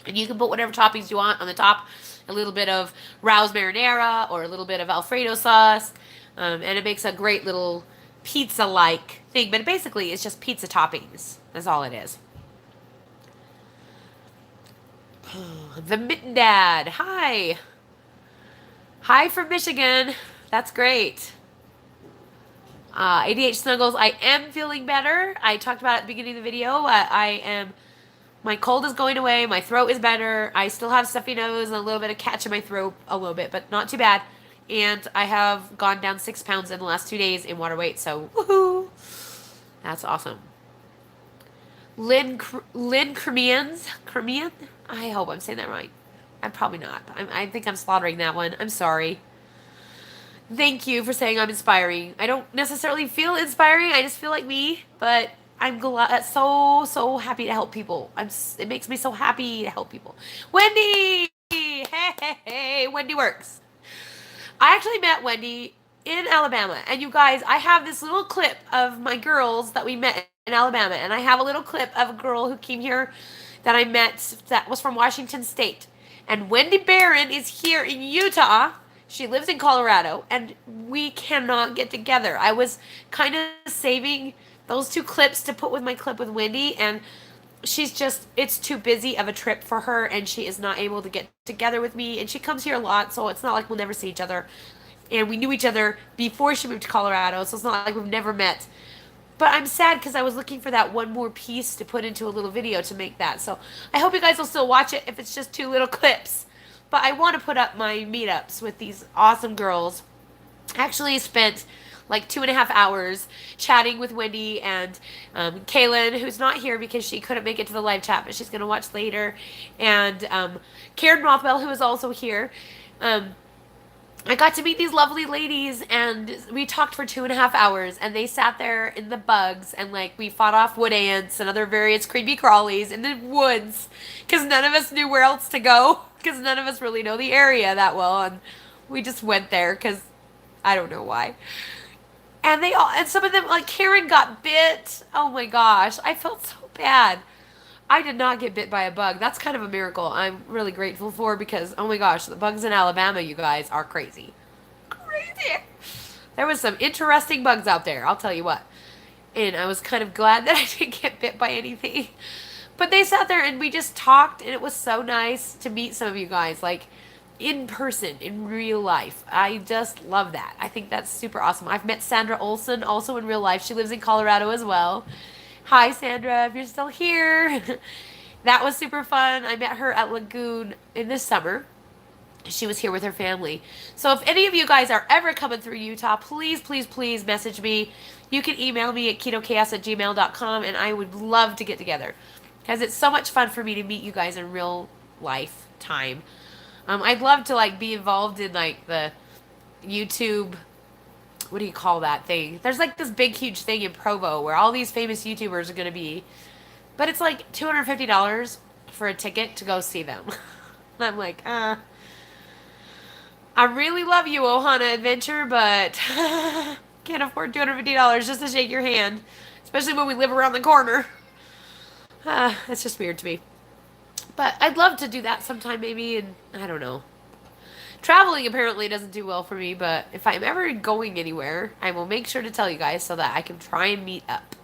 And you can put whatever toppings you want on the top. A little bit of Rao's marinara or a little bit of Alfredo sauce. And it makes a great little pizza-like thing. But basically, it's just pizza toppings. That's all it is. The Mitten Dad. Hi. Hi from Michigan. That's great. ADH Snuggles, I am feeling better. I talked about it at the beginning of the video. My cold is going away. My throat is better. I still have stuffy nose and a little bit of catch in my throat, a little bit, but not too bad. And I have gone down 6 pounds in the last 2 days in water weight, so woohoo! That's awesome. Lynn Cremian? I hope I'm saying that right. I'm probably not. I think I'm slaughtering that one. I'm sorry. Thank you for saying I'm inspiring. I don't necessarily feel inspiring. I just feel like me, but I'm so happy to help people. It makes me so happy to help people. Wendy! Hey, Wendy works. I actually met Wendy in Alabama. And you guys, I have this little clip of my girls that we met in Alabama. And I have a little clip of a girl who came here that I met that was from Washington State. And Wendy Barron is here in Utah. She lives in Colorado, and we cannot get together. I was kind of saving those 2 clips to put with my clip with Wendy, and it's too busy of a trip for her, and she is not able to get together with me, and she comes here a lot, so it's not like we'll never see each other. And we knew each other before she moved to Colorado, so it's not like we've never met. But I'm sad because I was looking for that one more piece to put into a little video to make that. So I hope you guys will still watch it if it's just 2 little clips. But I want to put up my meetups with these awesome girls. I actually spent like 2.5 hours chatting with Wendy and Kaylin, who's not here because she couldn't make it to the live chat, but she's going to watch later. And Karen Rothwell, who is also here. I got to meet these lovely ladies, and we talked for 2.5 hours, and they sat there in the bugs, and like we fought off wood ants and other various creepy crawlies in the woods, because none of us knew where else to go, because none of us really know the area that well, and we just went there because I don't know why. And some of them, like Karen got bit. Oh my gosh, I felt so bad. I did not get bit by a bug. That's kind of a miracle I'm really grateful for because, oh my gosh, the bugs in Alabama, you guys, are crazy. Crazy. There was some interesting bugs out there, I'll tell you what. And I was kind of glad that I didn't get bit by anything. But they sat there and we just talked, and it was so nice to meet some of you guys, like in person, in real life. I just love that. I think that's super awesome. I've met Sandra Olson also in real life. She lives in Colorado as well. Hi, Sandra, if you're still here. That was super fun. I met her at Lagoon in this summer. She was here with her family. So if any of you guys are ever coming through Utah, please, please, please message me. You can email me at ketochaos@gmail.com, and I would love to get together because it's so much fun for me to meet you guys in real life time. I'd love to like be involved in like the YouTube, what do you call that thing? There's like this big huge thing in Provo where all these famous YouTubers are going to be, but it's like $250 for a ticket to go see them. And I'm like, I really love you, Ohana Adventure, but can't afford $250 just to shake your hand, especially when we live around the corner. It's just weird to me. But I'd love to do that sometime maybe, and I don't know. Traveling apparently doesn't do well for me, but if I'm ever going anywhere, I will make sure to tell you guys so that I can try and meet up.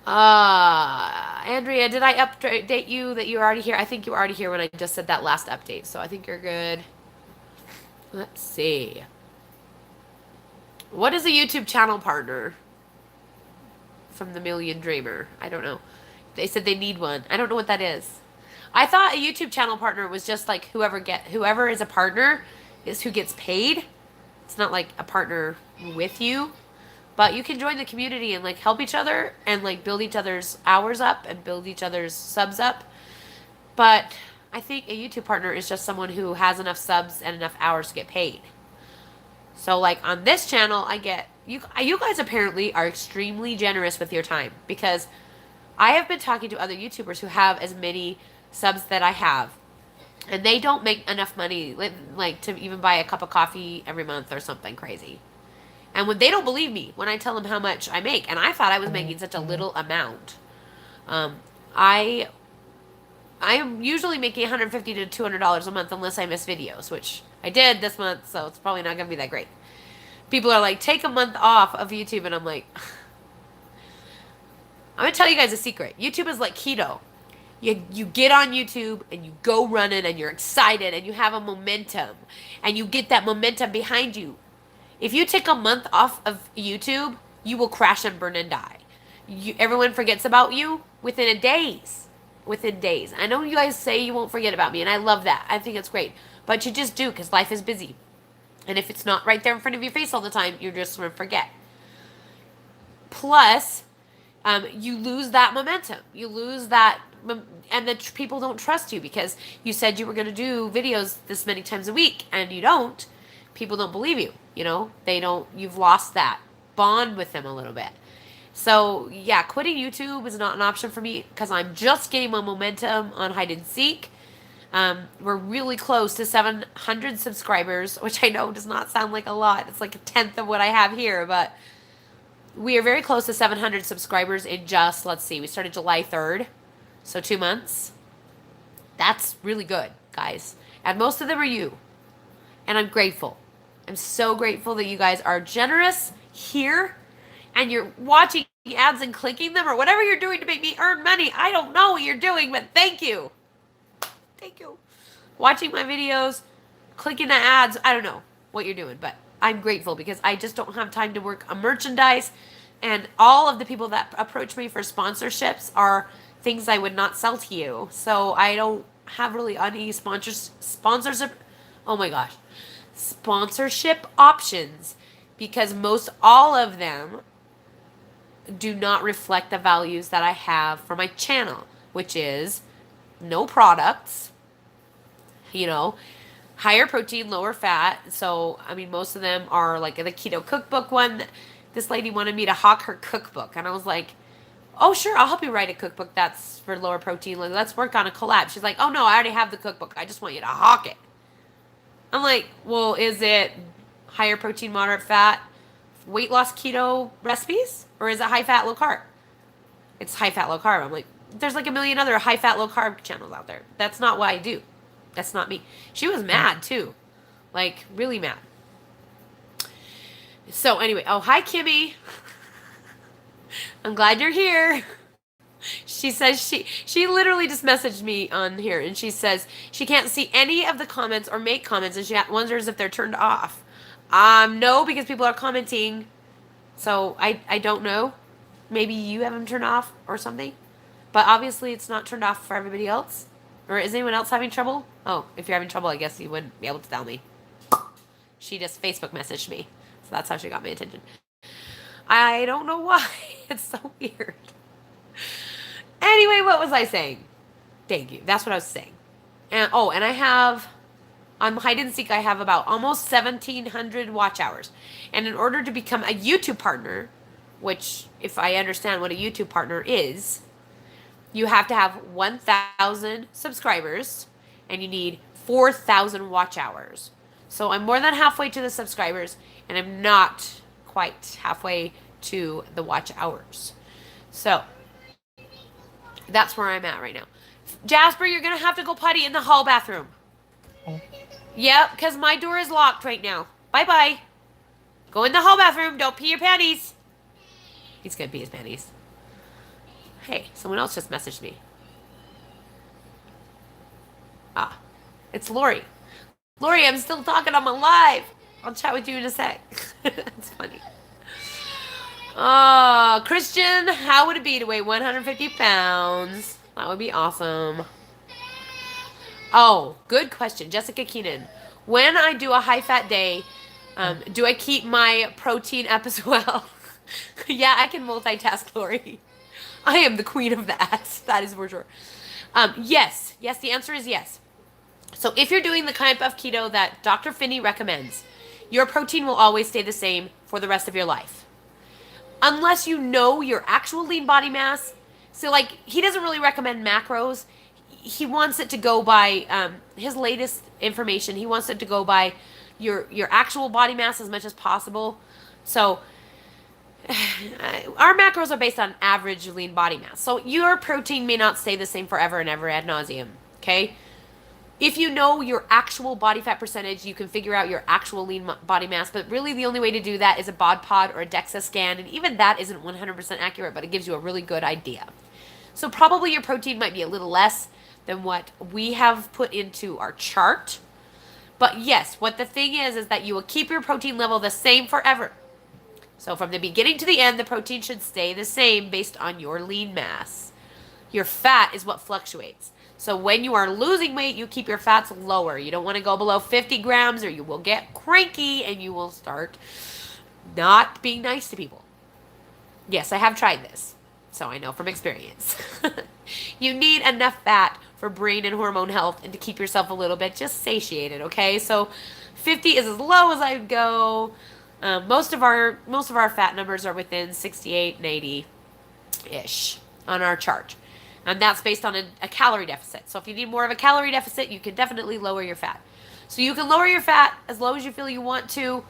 Andrea, did I update you that you're already here? I think you were already here when I just said that last update, so I think you're good. Let's see. What is a YouTube channel partner? From the Million Dreamer. I don't know. They said they need one. I don't know what that is. I thought a YouTube channel partner was just like whoever is a partner is who gets paid. It's not like a partner with you. But you can join the community and like help each other and like build each other's hours up and build each other's subs up. But I think a YouTube partner is just someone who has enough subs and enough hours to get paid. So like on this channel, I get you guys apparently are extremely generous with your time because I have been talking to other YouTubers who have as many subs that I have, and they don't make enough money like to even buy a cup of coffee every month or something crazy. And when they don't believe me when I tell them how much I make, and I thought I was making such a little amount. I am usually making $150 to $200 a month unless I miss videos, which I did this month, so it's probably not gonna be that great. People are like, take a month off of YouTube, and I'm like, I'm gonna tell you guys a secret. YouTube is like keto. You get on YouTube and you go running and you're excited and you have a momentum and you get that momentum behind you. If you take a month off of YouTube, you will crash and burn and die. Everyone forgets about you within days. Within days. I know you guys say you won't forget about me, and I love that. I think it's great. But you just do because life is busy. And if it's not right there in front of your face all the time, you're just going to forget. Plus, you lose that momentum. You lose that, and the people don't trust you because you said you were going to do videos this many times a week, and you don't. People don't believe you. You know, they don't. You've lost that bond with them a little bit. So yeah, quitting YouTube is not an option for me because I'm just getting my momentum on hide and seek. We're really close to 700 subscribers, which I know does not sound like a lot. It's like a tenth of what I have here, but we are very close to 700 subscribers in just, let's see, we started July 3rd, so 2 months. That's really good, guys. And most of them are you. And I'm grateful. I'm so grateful that you guys are generous here and you're watching ads and clicking them or whatever you're doing to make me earn money. I don't know what you're doing, but thank you. Thank you. Watching my videos, clicking the ads, I don't know what you're doing, but I'm grateful because I just don't have time to work on merchandise, and all of the people that approach me for sponsorships are things I would not sell to you. So I don't have really any sponsorship. Oh my gosh. Sponsorship options because most all of them do not reflect the values that I have for my channel, which is no products, you know, higher protein, lower fat. So, I mean, most of them are like the keto cookbook one. This lady wanted me to hawk her cookbook. And I was like, oh, sure, I'll help you write a cookbook that's for lower protein. Let's work on a collab. She's like, oh, no, I already have the cookbook. I just want you to hawk it. I'm like, well, is it higher protein, moderate fat, weight loss keto recipes? Or is it high fat, low carb? It's high fat, low carb. I'm like, there's like a million other high fat, low carb channels out there. That's not what I do. That's not me. She was mad too. Like, really mad. So anyway, oh, hi Kimmy. I'm glad you're here. She says she literally just messaged me on here, and she says she can't see any of the comments or make comments, and she wonders if they're turned off. No, because people are commenting. So I don't know. Maybe you have them turned off or something. But obviously it's not turned off for everybody else. Or is anyone else having trouble? Oh, if you're having trouble, I guess you wouldn't be able to tell me. She just Facebook messaged me. So that's how she got my attention. I don't know why. It's so weird. Anyway, what was I saying? Thank you. That's what I was saying. And I have, on Hide and Seek, I have about almost 1,700 watch hours. And in order to become a YouTube partner, which, if I understand what a YouTube partner is, you have to have 1,000 subscribers, and you need 4,000 watch hours. So I'm more than halfway to the subscribers, and I'm not quite halfway to the watch hours. So that's where I'm at right now. Jasper, you're going to have to go potty in the hall bathroom. Yep, because my door is locked right now. Bye-bye. Go in the hall bathroom. Don't pee your panties. He's going to pee his panties. Hey, someone else just messaged me. Ah, it's Lori. Lori, I'm still talking on my live. I'll chat with you in a sec. That's funny. Oh, Christian, how would it be to weigh 150 pounds? That would be awesome. Oh, good question. Jessica Keenan. When I do a high-fat day, do I keep my protein up as well? Yeah, I can multitask, Lori. I am the queen of that. That is for sure. Yes. Yes, the answer is yes. So if you're doing the type of keto that Dr. Finney recommends, your protein will always stay the same for the rest of your life. Unless you know your actual lean body mass. So, like, he doesn't really recommend macros. He wants it to go by his latest information. He wants it to go by your actual body mass as much as possible. So our macros are based on average lean body mass. So your protein may not stay the same forever and ever ad nauseum. Okay? If you know your actual body fat percentage, you can figure out your actual lean body mass. But really the only way to do that is a bod pod or a DEXA scan. And even that isn't 100% accurate, but it gives you a really good idea. So probably your protein might be a little less than what we have put into our chart. But yes, what the thing is that you will keep your protein level the same forever. So from the beginning to the end, the protein should stay the same based on your lean mass. Your fat is what fluctuates. So when you are losing weight, you keep your fats lower. You don't want to go below 50 grams or you will get cranky and you will start not being nice to people. Yes, I have tried this, so I know from experience. You need enough fat for brain and hormone health and to keep yourself a little bit just satiated, okay? So 50 is as low as I would go. Most of our fat numbers are within 68 and 80-ish on our chart. And that's based on a calorie deficit. So if you need more of a calorie deficit, you can definitely lower your fat. So you can lower your fat as low as you feel you want to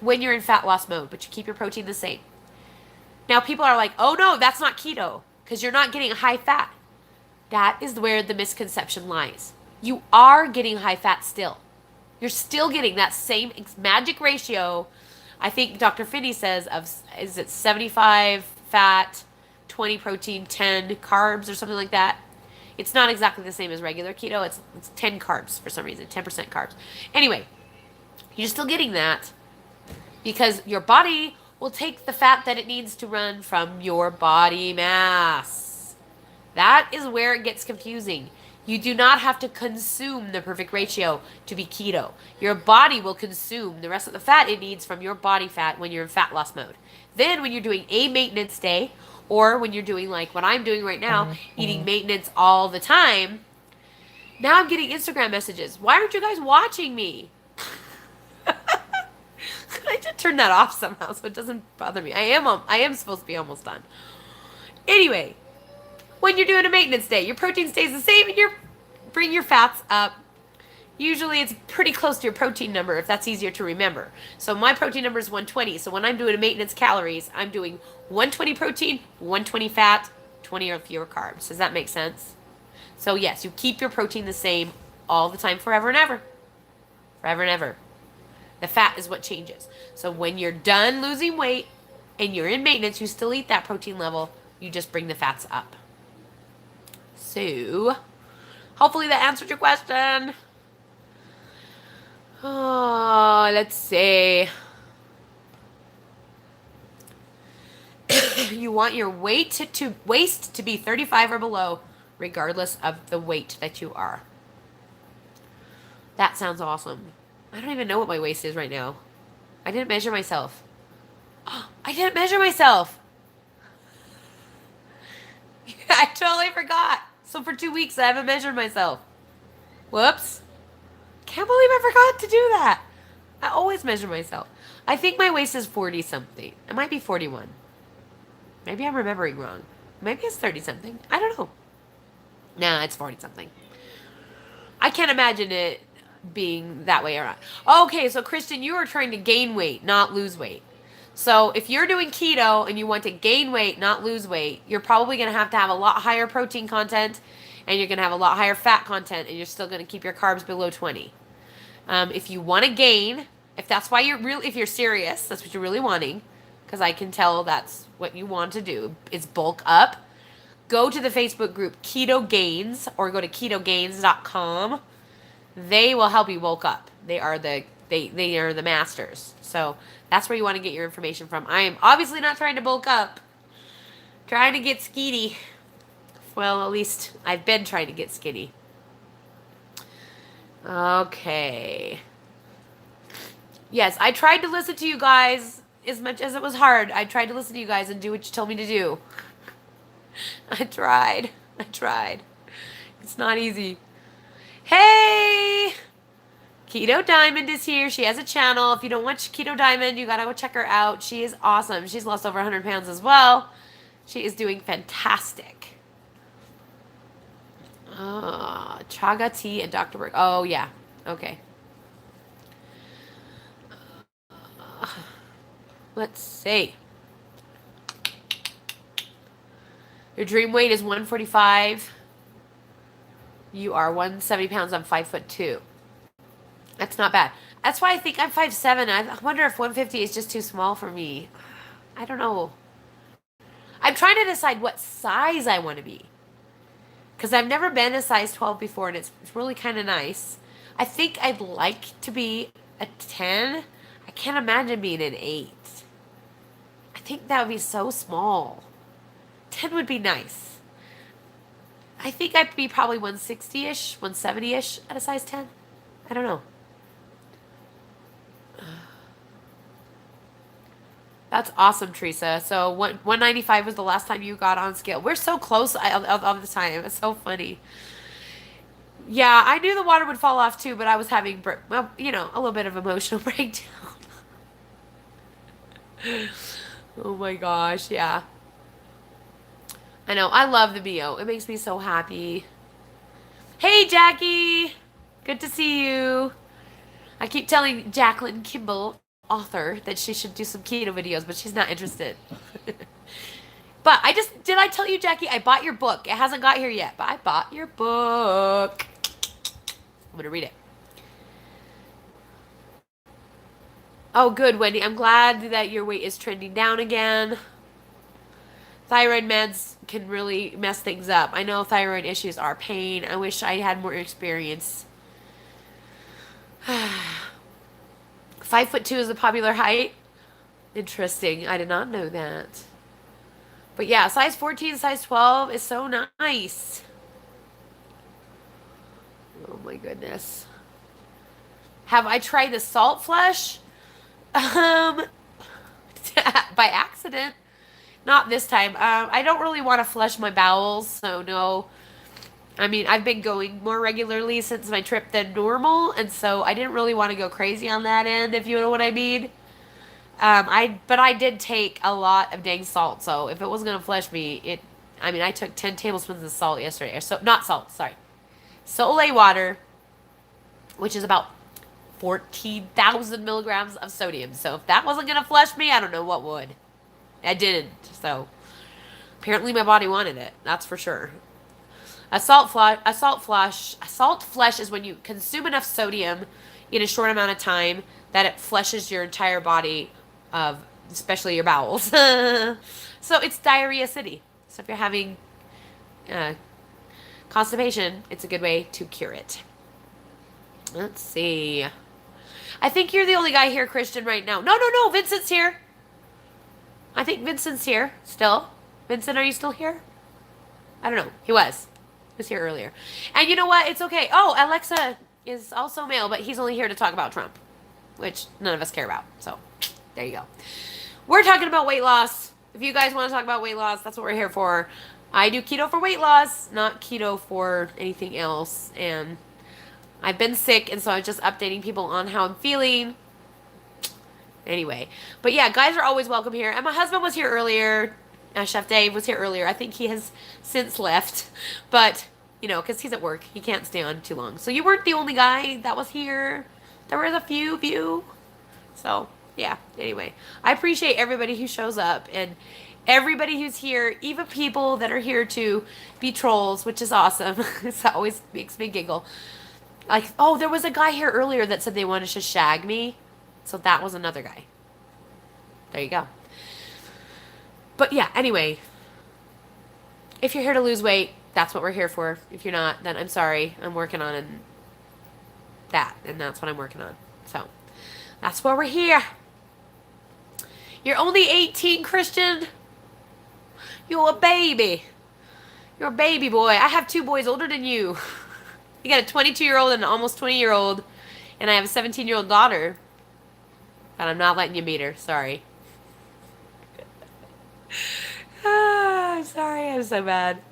when you're in fat loss mode, but you keep your protein the same. Now people are like, oh no, that's not keto because you're not getting high fat. That is where the misconception lies. You are getting high fat still. You're still getting that same magic ratio. I think Dr. Finney says is it 75 fat, 20 protein, 10 carbs or something like that. It's not exactly the same as regular keto. It's 10 carbs for some reason, 10% carbs. Anyway, you're still getting that because your body will take the fat that it needs to run from your body mass. That is where it gets confusing. You do not have to consume the perfect ratio to be keto. Your body will consume the rest of the fat it needs from your body fat when you're in fat loss mode. Then, when you're doing a maintenance day, or when you're doing like what I'm doing right now, eating maintenance all the time, now I'm getting Instagram messages. Why aren't you guys watching me? I did turn that off somehow so it doesn't bother me. I am supposed to be almost done. Anyway, when you're doing a maintenance day, your protein stays the same and you bring your fats up. Usually it's pretty close to your protein number if that's easier to remember. So my protein number is 120. So when I'm doing a maintenance calories, I'm doing 120 protein, 120 fat, 20 or fewer carbs. Does that make sense? So yes, you keep your protein the same all the time, forever and ever. Forever and ever. The fat is what changes. So when you're done losing weight and you're in maintenance, you still eat that protein level. You just bring the fats up. So, hopefully that answered your question. Oh, let's see. You want your waist to be 35 or below, regardless of the weight that you are. That sounds awesome. I don't even know what my waist is right now. I didn't measure myself. Oh, I didn't measure myself. I totally forgot. So for 2 weeks, I haven't measured myself. Whoops. Can't believe I forgot to do that. I always measure myself. I think my waist is 40 something. It might be 41. Maybe I'm remembering wrong. Maybe it's 30 something. I don't know. Nah, it's 40 something. I can't imagine it being that way around. Okay, so Christian, you are trying to gain weight, not lose weight. So if you're doing keto and you want to gain weight, not lose weight, you're probably going to have a lot higher protein content and you're going to have a lot higher fat content and you're still going to keep your carbs below 20. If you want to gain, if that's why if you're serious, that's what you're really wanting, because I can tell that's what you want to do, is bulk up. Go to the Facebook group Keto Gains or go to ketogains.com. They will help you bulk up. They are the masters. So that's where you want to get your information from. I am obviously not trying to bulk up. Trying to get skinny. Well, at least I've been trying to get skinny. Okay. Yes, I tried to listen to you guys as much as it was hard. I tried to listen to you guys and do what you told me to do. I tried. It's not easy. Hey! Keto Diamond is here. She has a channel. If you don't watch Keto Diamond, you gotta go check her out. She is awesome. She's lost over 100 pounds as well. She is doing fantastic. Chaga tea and Dr. Berg. Oh, yeah. Okay. Let's see. Your dream weight is 145. You are 170 pounds. I'm 5'2". That's not bad. That's why I think I'm 5'7". I wonder if 150 is just too small for me. I don't know. I'm trying to decide what size I want to be. Because I've never been a size 12 before, and it's really kind of nice. I think I'd like to be a 10. I can't imagine being an 8. I think that would be so small. 10 would be nice. I think I'd be probably 160-ish, 170-ish at a size 10. I don't know. That's awesome, Teresa. So 195 was the last time you got on scale. We're so close all the time. It's so funny. Yeah, I knew the water would fall off too, but I was having, a little bit of emotional breakdown. Oh my gosh, yeah. I know. I love the Bio. It makes me so happy. Hey, Jackie. Good to see you. I keep telling Jacqueline Kimball, author, that she should do some keto videos, but she's not interested. But did I tell you, Jackie, I bought your book. It hasn't got here yet, but I bought your book. I'm going to read it. Oh, good, Wendy. I'm glad that your weight is trending down again. Thyroid meds can really mess things up. I know thyroid issues are pain. I wish I had more experience. 5'2" is a popular height. Interesting. I did not know that. But yeah, size 14, size 12 is so nice. Oh my goodness. Have I tried the salt flush? Um, by accident. Not this time. I don't really want to flush my bowels, so no. I mean, I've been going more regularly since my trip than normal, and so I didn't really want to go crazy on that end, if you know what I mean. But I did take a lot of dang salt, so if it wasn't gonna flush me, I mean, I took 10 tablespoons of salt yesterday. So, not salt, sorry. Sole water, which is about 14,000 milligrams of sodium. So if that wasn't gonna flush me, I don't know what would. I didn't, so apparently my body wanted it. That's for sure. A salt flush is when you consume enough sodium in a short amount of time that it flushes your entire body, of especially your bowels. So it's diarrhea city. So if you're having uh, constipation, it's a good way to cure it. Let's see. I think you're the only guy here, Christian, right now. No. Vincent's here. I think Vincent's here still. Vincent, are you still here? I don't know. He was. He was here earlier. And you know what? It's okay. Oh, Alexa is also male, but he's only here to talk about Trump, which none of us care about. So there you go. We're talking about weight loss. If you guys want to talk about weight loss, that's what we're here for. I do keto for weight loss, not keto for anything else. And I've been sick, and so I'm just updating people on how I'm feeling. Anyway, but yeah, guys are always welcome here. And my husband was here earlier. Chef Dave was here earlier. I think he has since left, but you know, because he's at work, he can't stay on too long. So you weren't the only guy that was here. There was a few of you. So yeah. Anyway, I appreciate everybody who shows up and everybody who's here, even people that are here to be trolls, which is awesome. It always makes me giggle. Like, oh, there was a guy here earlier that said they wanted to shag me. So that was another guy. There you go. But yeah, anyway. If you're here to lose weight, that's what we're here for. If you're not, then I'm sorry. I'm working on that. And that's what I'm working on. So, that's why we're here. You're only 18, Christian. You're a baby. You're a baby boy. I have 2 boys older than you. You got a 22-year-old and an almost 20-year-old. And I have a 17-year-old daughter. But I'm not letting you meet her. Sorry. I'm sorry. I'm so bad.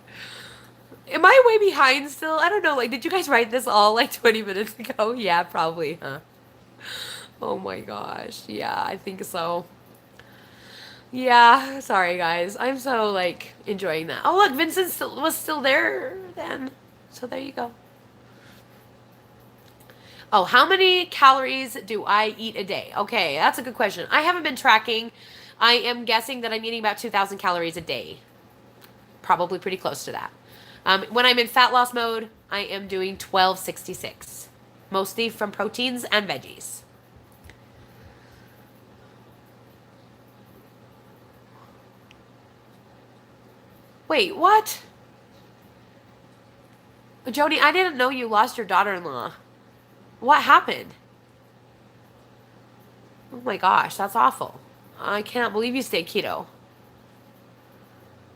Am I way behind still? I don't know. Like, did you guys write this all like 20 minutes ago? Yeah, probably, huh? Oh my gosh. Yeah, I think so. Yeah, sorry guys. I'm so like enjoying that. Oh look, Vincent was still there then. So there you go. Oh, how many calories do I eat a day? Okay, that's a good question. I haven't been tracking. I am guessing that I'm eating about 2,000 calories a day. Probably pretty close to that. When I'm in fat loss mode, I am doing 1266. Mostly from proteins and veggies. Wait, what? Jody, I didn't know you lost your daughter-in-law. What happened? Oh my gosh, that's awful. I cannot believe you stayed keto.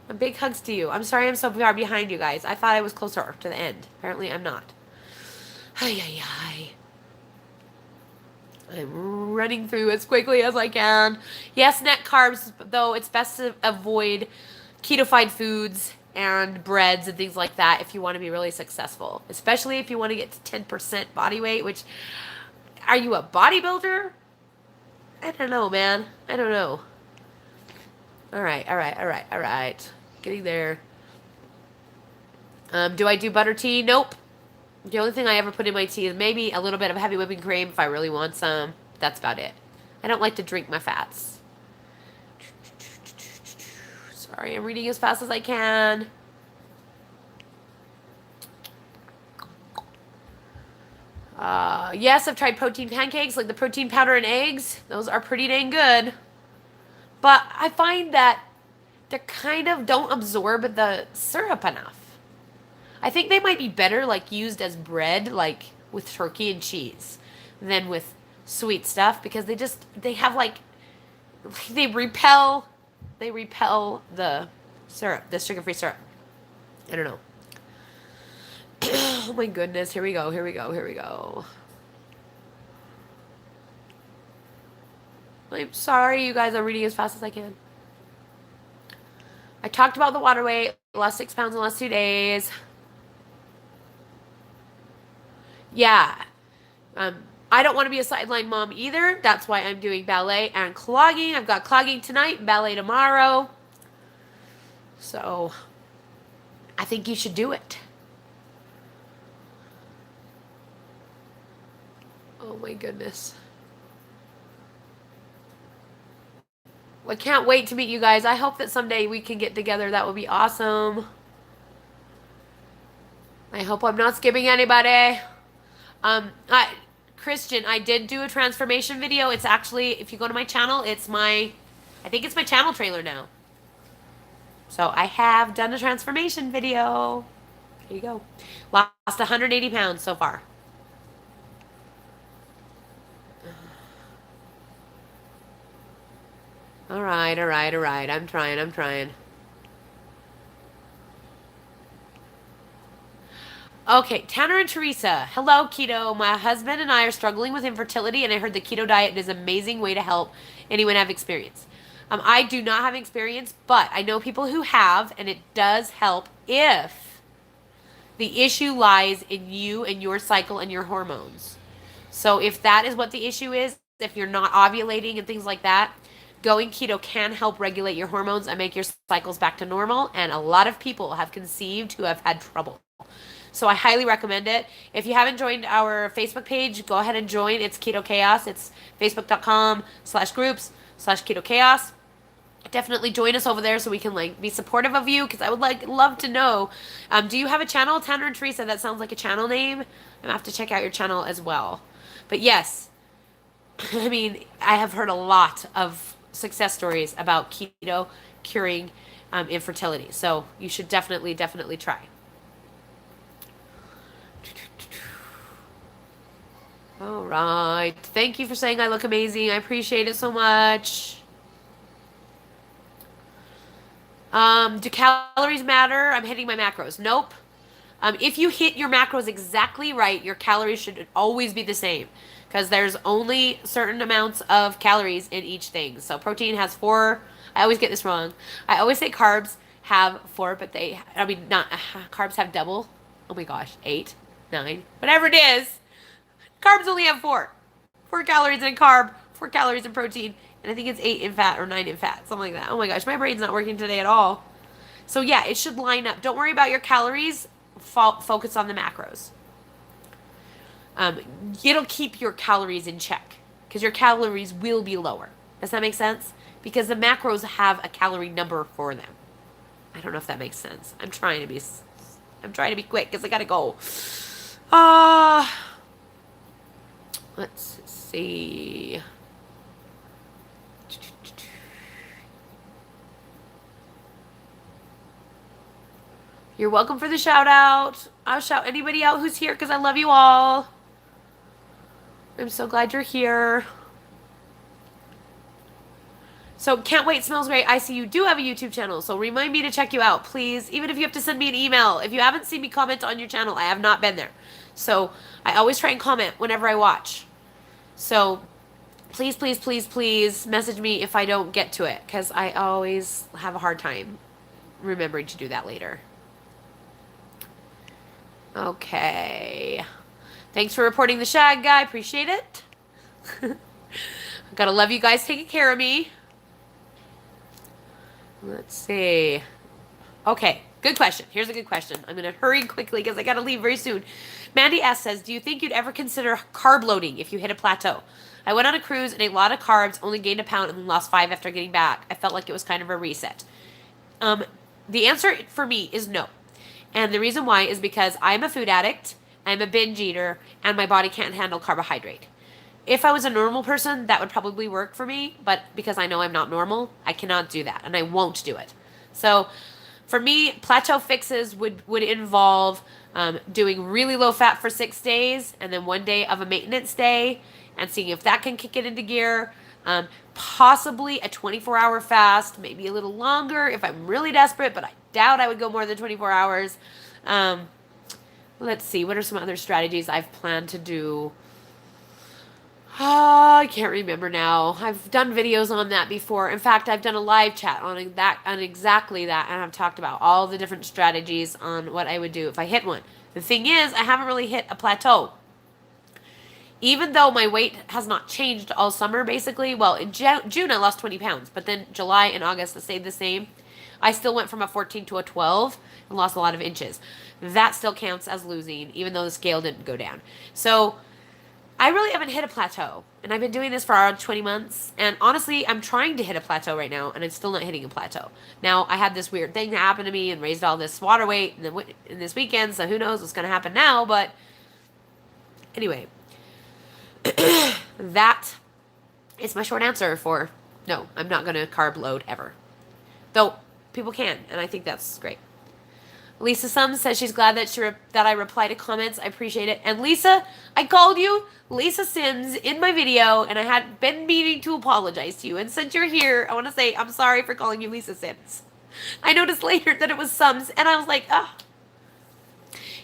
A big hugs to you. I'm sorry I'm so far behind you guys. I thought I was closer to the end. Apparently I'm not. Ay, ay, ay. I'm running through as quickly as I can. Yes, net carbs, though it's best to avoid ketofied foods and breads and things like that if you want to be really successful. Especially if you want to get to 10% body weight, which, are you a bodybuilder? I don't know, man. I don't know. All right. Getting there. Do I do butter tea? Nope. The only thing I ever put in my tea is maybe a little bit of heavy whipping cream if I really want some. That's about it. I don't like to drink my fats. Sorry, I'm reading as fast as I can. Yes, I've tried protein pancakes, like the protein powder and eggs. Those are pretty dang good. But I find that they kind of don't absorb the syrup enough. I think they might be better, like, used as bread, like, with turkey and cheese, than with sweet stuff, because they have, like, they repel the syrup, the sugar-free syrup. I don't know. Oh my goodness. Here we go. Here we go. Here we go. I'm sorry, you guys. I'm reading as fast as I can. I talked about the water weight. Lost 6 pounds in the last 2 days. Yeah. I don't want to be a sideline mom either. That's why I'm doing ballet and clogging. I've got clogging tonight, ballet tomorrow. So I think you should do it. Oh my goodness. I can't wait to meet you guys. I hope that someday we can get together. That would be awesome. I hope I'm not skipping anybody. Christian, I did do a transformation video. It's actually, if you go to my channel, I think it's my channel trailer now. So I have done a transformation video. There you go. Lost 180 pounds so far. All right, all right, all right. I'm trying. Okay, Tanner and Teresa. Hello, Keto. My husband and I are struggling with infertility, and I heard the keto diet is an amazing way to help anyone have experience. I do not have experience, but I know people who have, and it does help if the issue lies in you and your cycle and your hormones. So if that is what the issue is, if you're not ovulating and things like that, going keto can help regulate your hormones and make your cycles back to normal. And a lot of people have conceived who have had trouble. So I highly recommend it. If you haven't joined our Facebook page, go ahead and join. It's Keto Chaos. It's facebook.com/groups/Keto Chaos. Definitely join us over there so we can be supportive of you, because I would love to know. Do you have a channel, Tanner and Teresa? That sounds like a channel name. I'm gonna have to check out your channel as well. But yes, I mean, I have heard a lot of success stories about keto curing infertility. So you should definitely try. All right. Thank you for saying I look amazing. I appreciate it so much. Do calories matter? I'm hitting my macros. Nope. If you hit your macros exactly right, your calories should always be the same, because there's only certain amounts of calories in each thing. So protein has 4. I always get this wrong. I always say carbs have 4, but not carbs have double. Oh my gosh, 8, 9, whatever it is. Carbs only have 4. 4 calories in carb, 4 calories in protein, and I think it's 8 in fat or 9 in fat, something like that. Oh my gosh, my brain's not working today at all. So yeah, it should line up. Don't worry about your calories. Focus on the macros. It'll keep your calories in check, because your calories will be lower. Does that make sense? Because the macros have a calorie number for them. I don't know if that makes sense. I'm trying to be quick because I gotta go. Let's see. You're welcome for the shout out. I'll shout anybody out who's here because I love you all. I'm so glad you're here. So can't wait, smells great. I see you do have a YouTube channel, so remind me to check you out, please. Even if you have to send me an email. If you haven't seen me comment on your channel, I have not been there. So I always try and comment whenever I watch. So please message me if I don't get to it, because I always have a hard time remembering to do that later. Okay. Thanks for reporting the shag, guy. Appreciate it. I gotta love you guys taking care of me. Let's see. Okay, good question. Here's a good question. I'm going to hurry quickly because I got to leave very soon. Mandy S. says, do you think you'd ever consider carb loading if you hit a plateau? I went on a cruise and ate a lot of carbs, only gained 1 pound and lost 5 after getting back. I felt like it was kind of a reset. The answer for me is no. And the reason why is because I'm a food addict, I'm a binge eater, and my body can't handle carbohydrate. If I was a normal person, that would probably work for me, but because I know I'm not normal, I cannot do that, and I won't do it. So for me, plateau fixes would involve doing really low fat for 6 days, and then 1 day of a maintenance day, and seeing if that can kick it into gear. Possibly a 24-hour fast, maybe a little longer if I'm really desperate, but I doubt I would go more than 24 hours. Let's see. What are some other strategies I've planned to do? I can't remember now. I've done videos on that before. In fact, I've done a live chat on that, on exactly that, and I've talked about all the different strategies on what I would do if I hit one. The thing is, I haven't really hit a plateau. Even though my weight has not changed all summer, basically. Well, in June I lost 20 pounds, but then July and August it stayed the same. I still went from a 14 to a 12 and lost a lot of inches. That still counts as losing, even though the scale didn't go down. So I really haven't hit a plateau. And I've been doing this for around 20 months. And honestly, I'm trying to hit a plateau right now, and I'm still not hitting a plateau. Now, I had this weird thing that happened to me and raised all this water weight in this weekend, so who knows what's going to happen now. But anyway, that is my short answer for no, I'm not going to carb load ever. Though people can, and I think that's great. Lisa Sums says she's glad that I reply to comments. I appreciate it. And Lisa, I called you Lisa Sims in my video, and I had been meaning to apologize to you. And since you're here, I want to say I'm sorry for calling you Lisa Sims. I noticed later that it was Sums, and I was like, ah.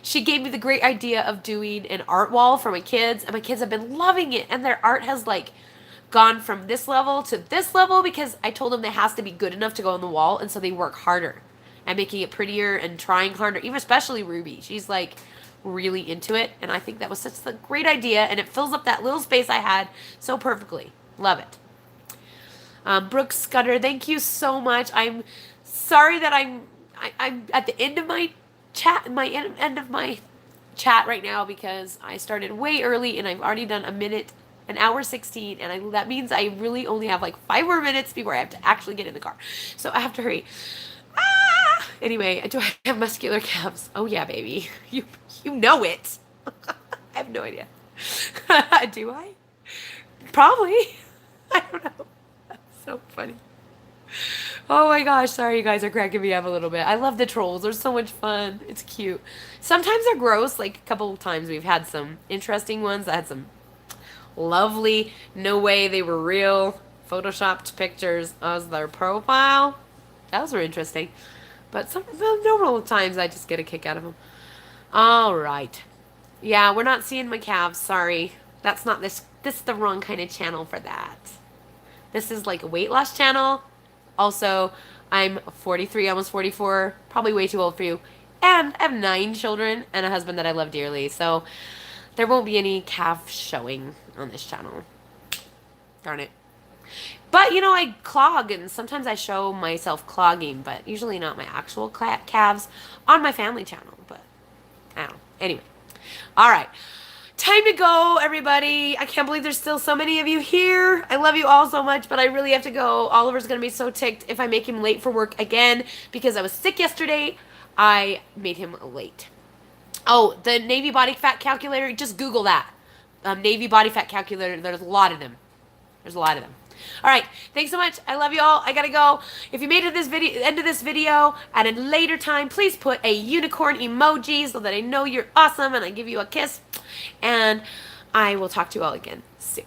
She gave me the great idea of doing an art wall for my kids, and my kids have been loving it, and their art has like gone from this level to this level because I told them it has to be good enough to go on the wall, and so they work harder and making it prettier and trying harder, even especially Ruby. She's like really into it, and I think that was such a great idea, and it fills up that little space I had so perfectly. Love it. Brooke Scudder, thank you so much. I'm sorry that I'm at the end of my chat, end of my chat right now because I started way early and I've already done an hour 16, and that means I really only have like 5 more minutes before I have to actually get in the car. So I have to hurry. Anyway, do I have muscular calves? Oh yeah, baby. You know it. I have no idea. Do I? Probably. I don't know. That's so funny. Oh my gosh, sorry you guys are cracking me up a little bit. I love the trolls. They're so much fun. It's cute. Sometimes they're gross. Like a couple of times we've had some interesting ones. I had some lovely, no way they were real, photoshopped pictures of their profile. Those were interesting. But some normal times I just get a kick out of them. All right. Yeah, we're not seeing my calves. Sorry. That's not this. This is the wrong kind of channel for that. This is like a weight loss channel. Also, I'm 43, almost 44. Probably way too old for you. And I have 9 children and a husband that I love dearly. So there won't be any calf showing on this channel. Darn it. But, you know, I clog, and sometimes I show myself clogging, but usually not my actual calves on my family channel. But, I don't know. Anyway. All right. Time to go, everybody. I can't believe there's still so many of you here. I love you all so much, but I really have to go. Oliver's going to be so ticked if I make him late for work again because I was sick yesterday. I made him late. Oh, the Navy body fat calculator. Just Google that. Navy body fat calculator. There's a lot of them. There's a lot of them. All right. Thanks so much. I love you all. I gotta go. If you made it end of this video at a later time, please put a unicorn emoji so that I know you're awesome and I give you a kiss. And I will talk to you all again soon.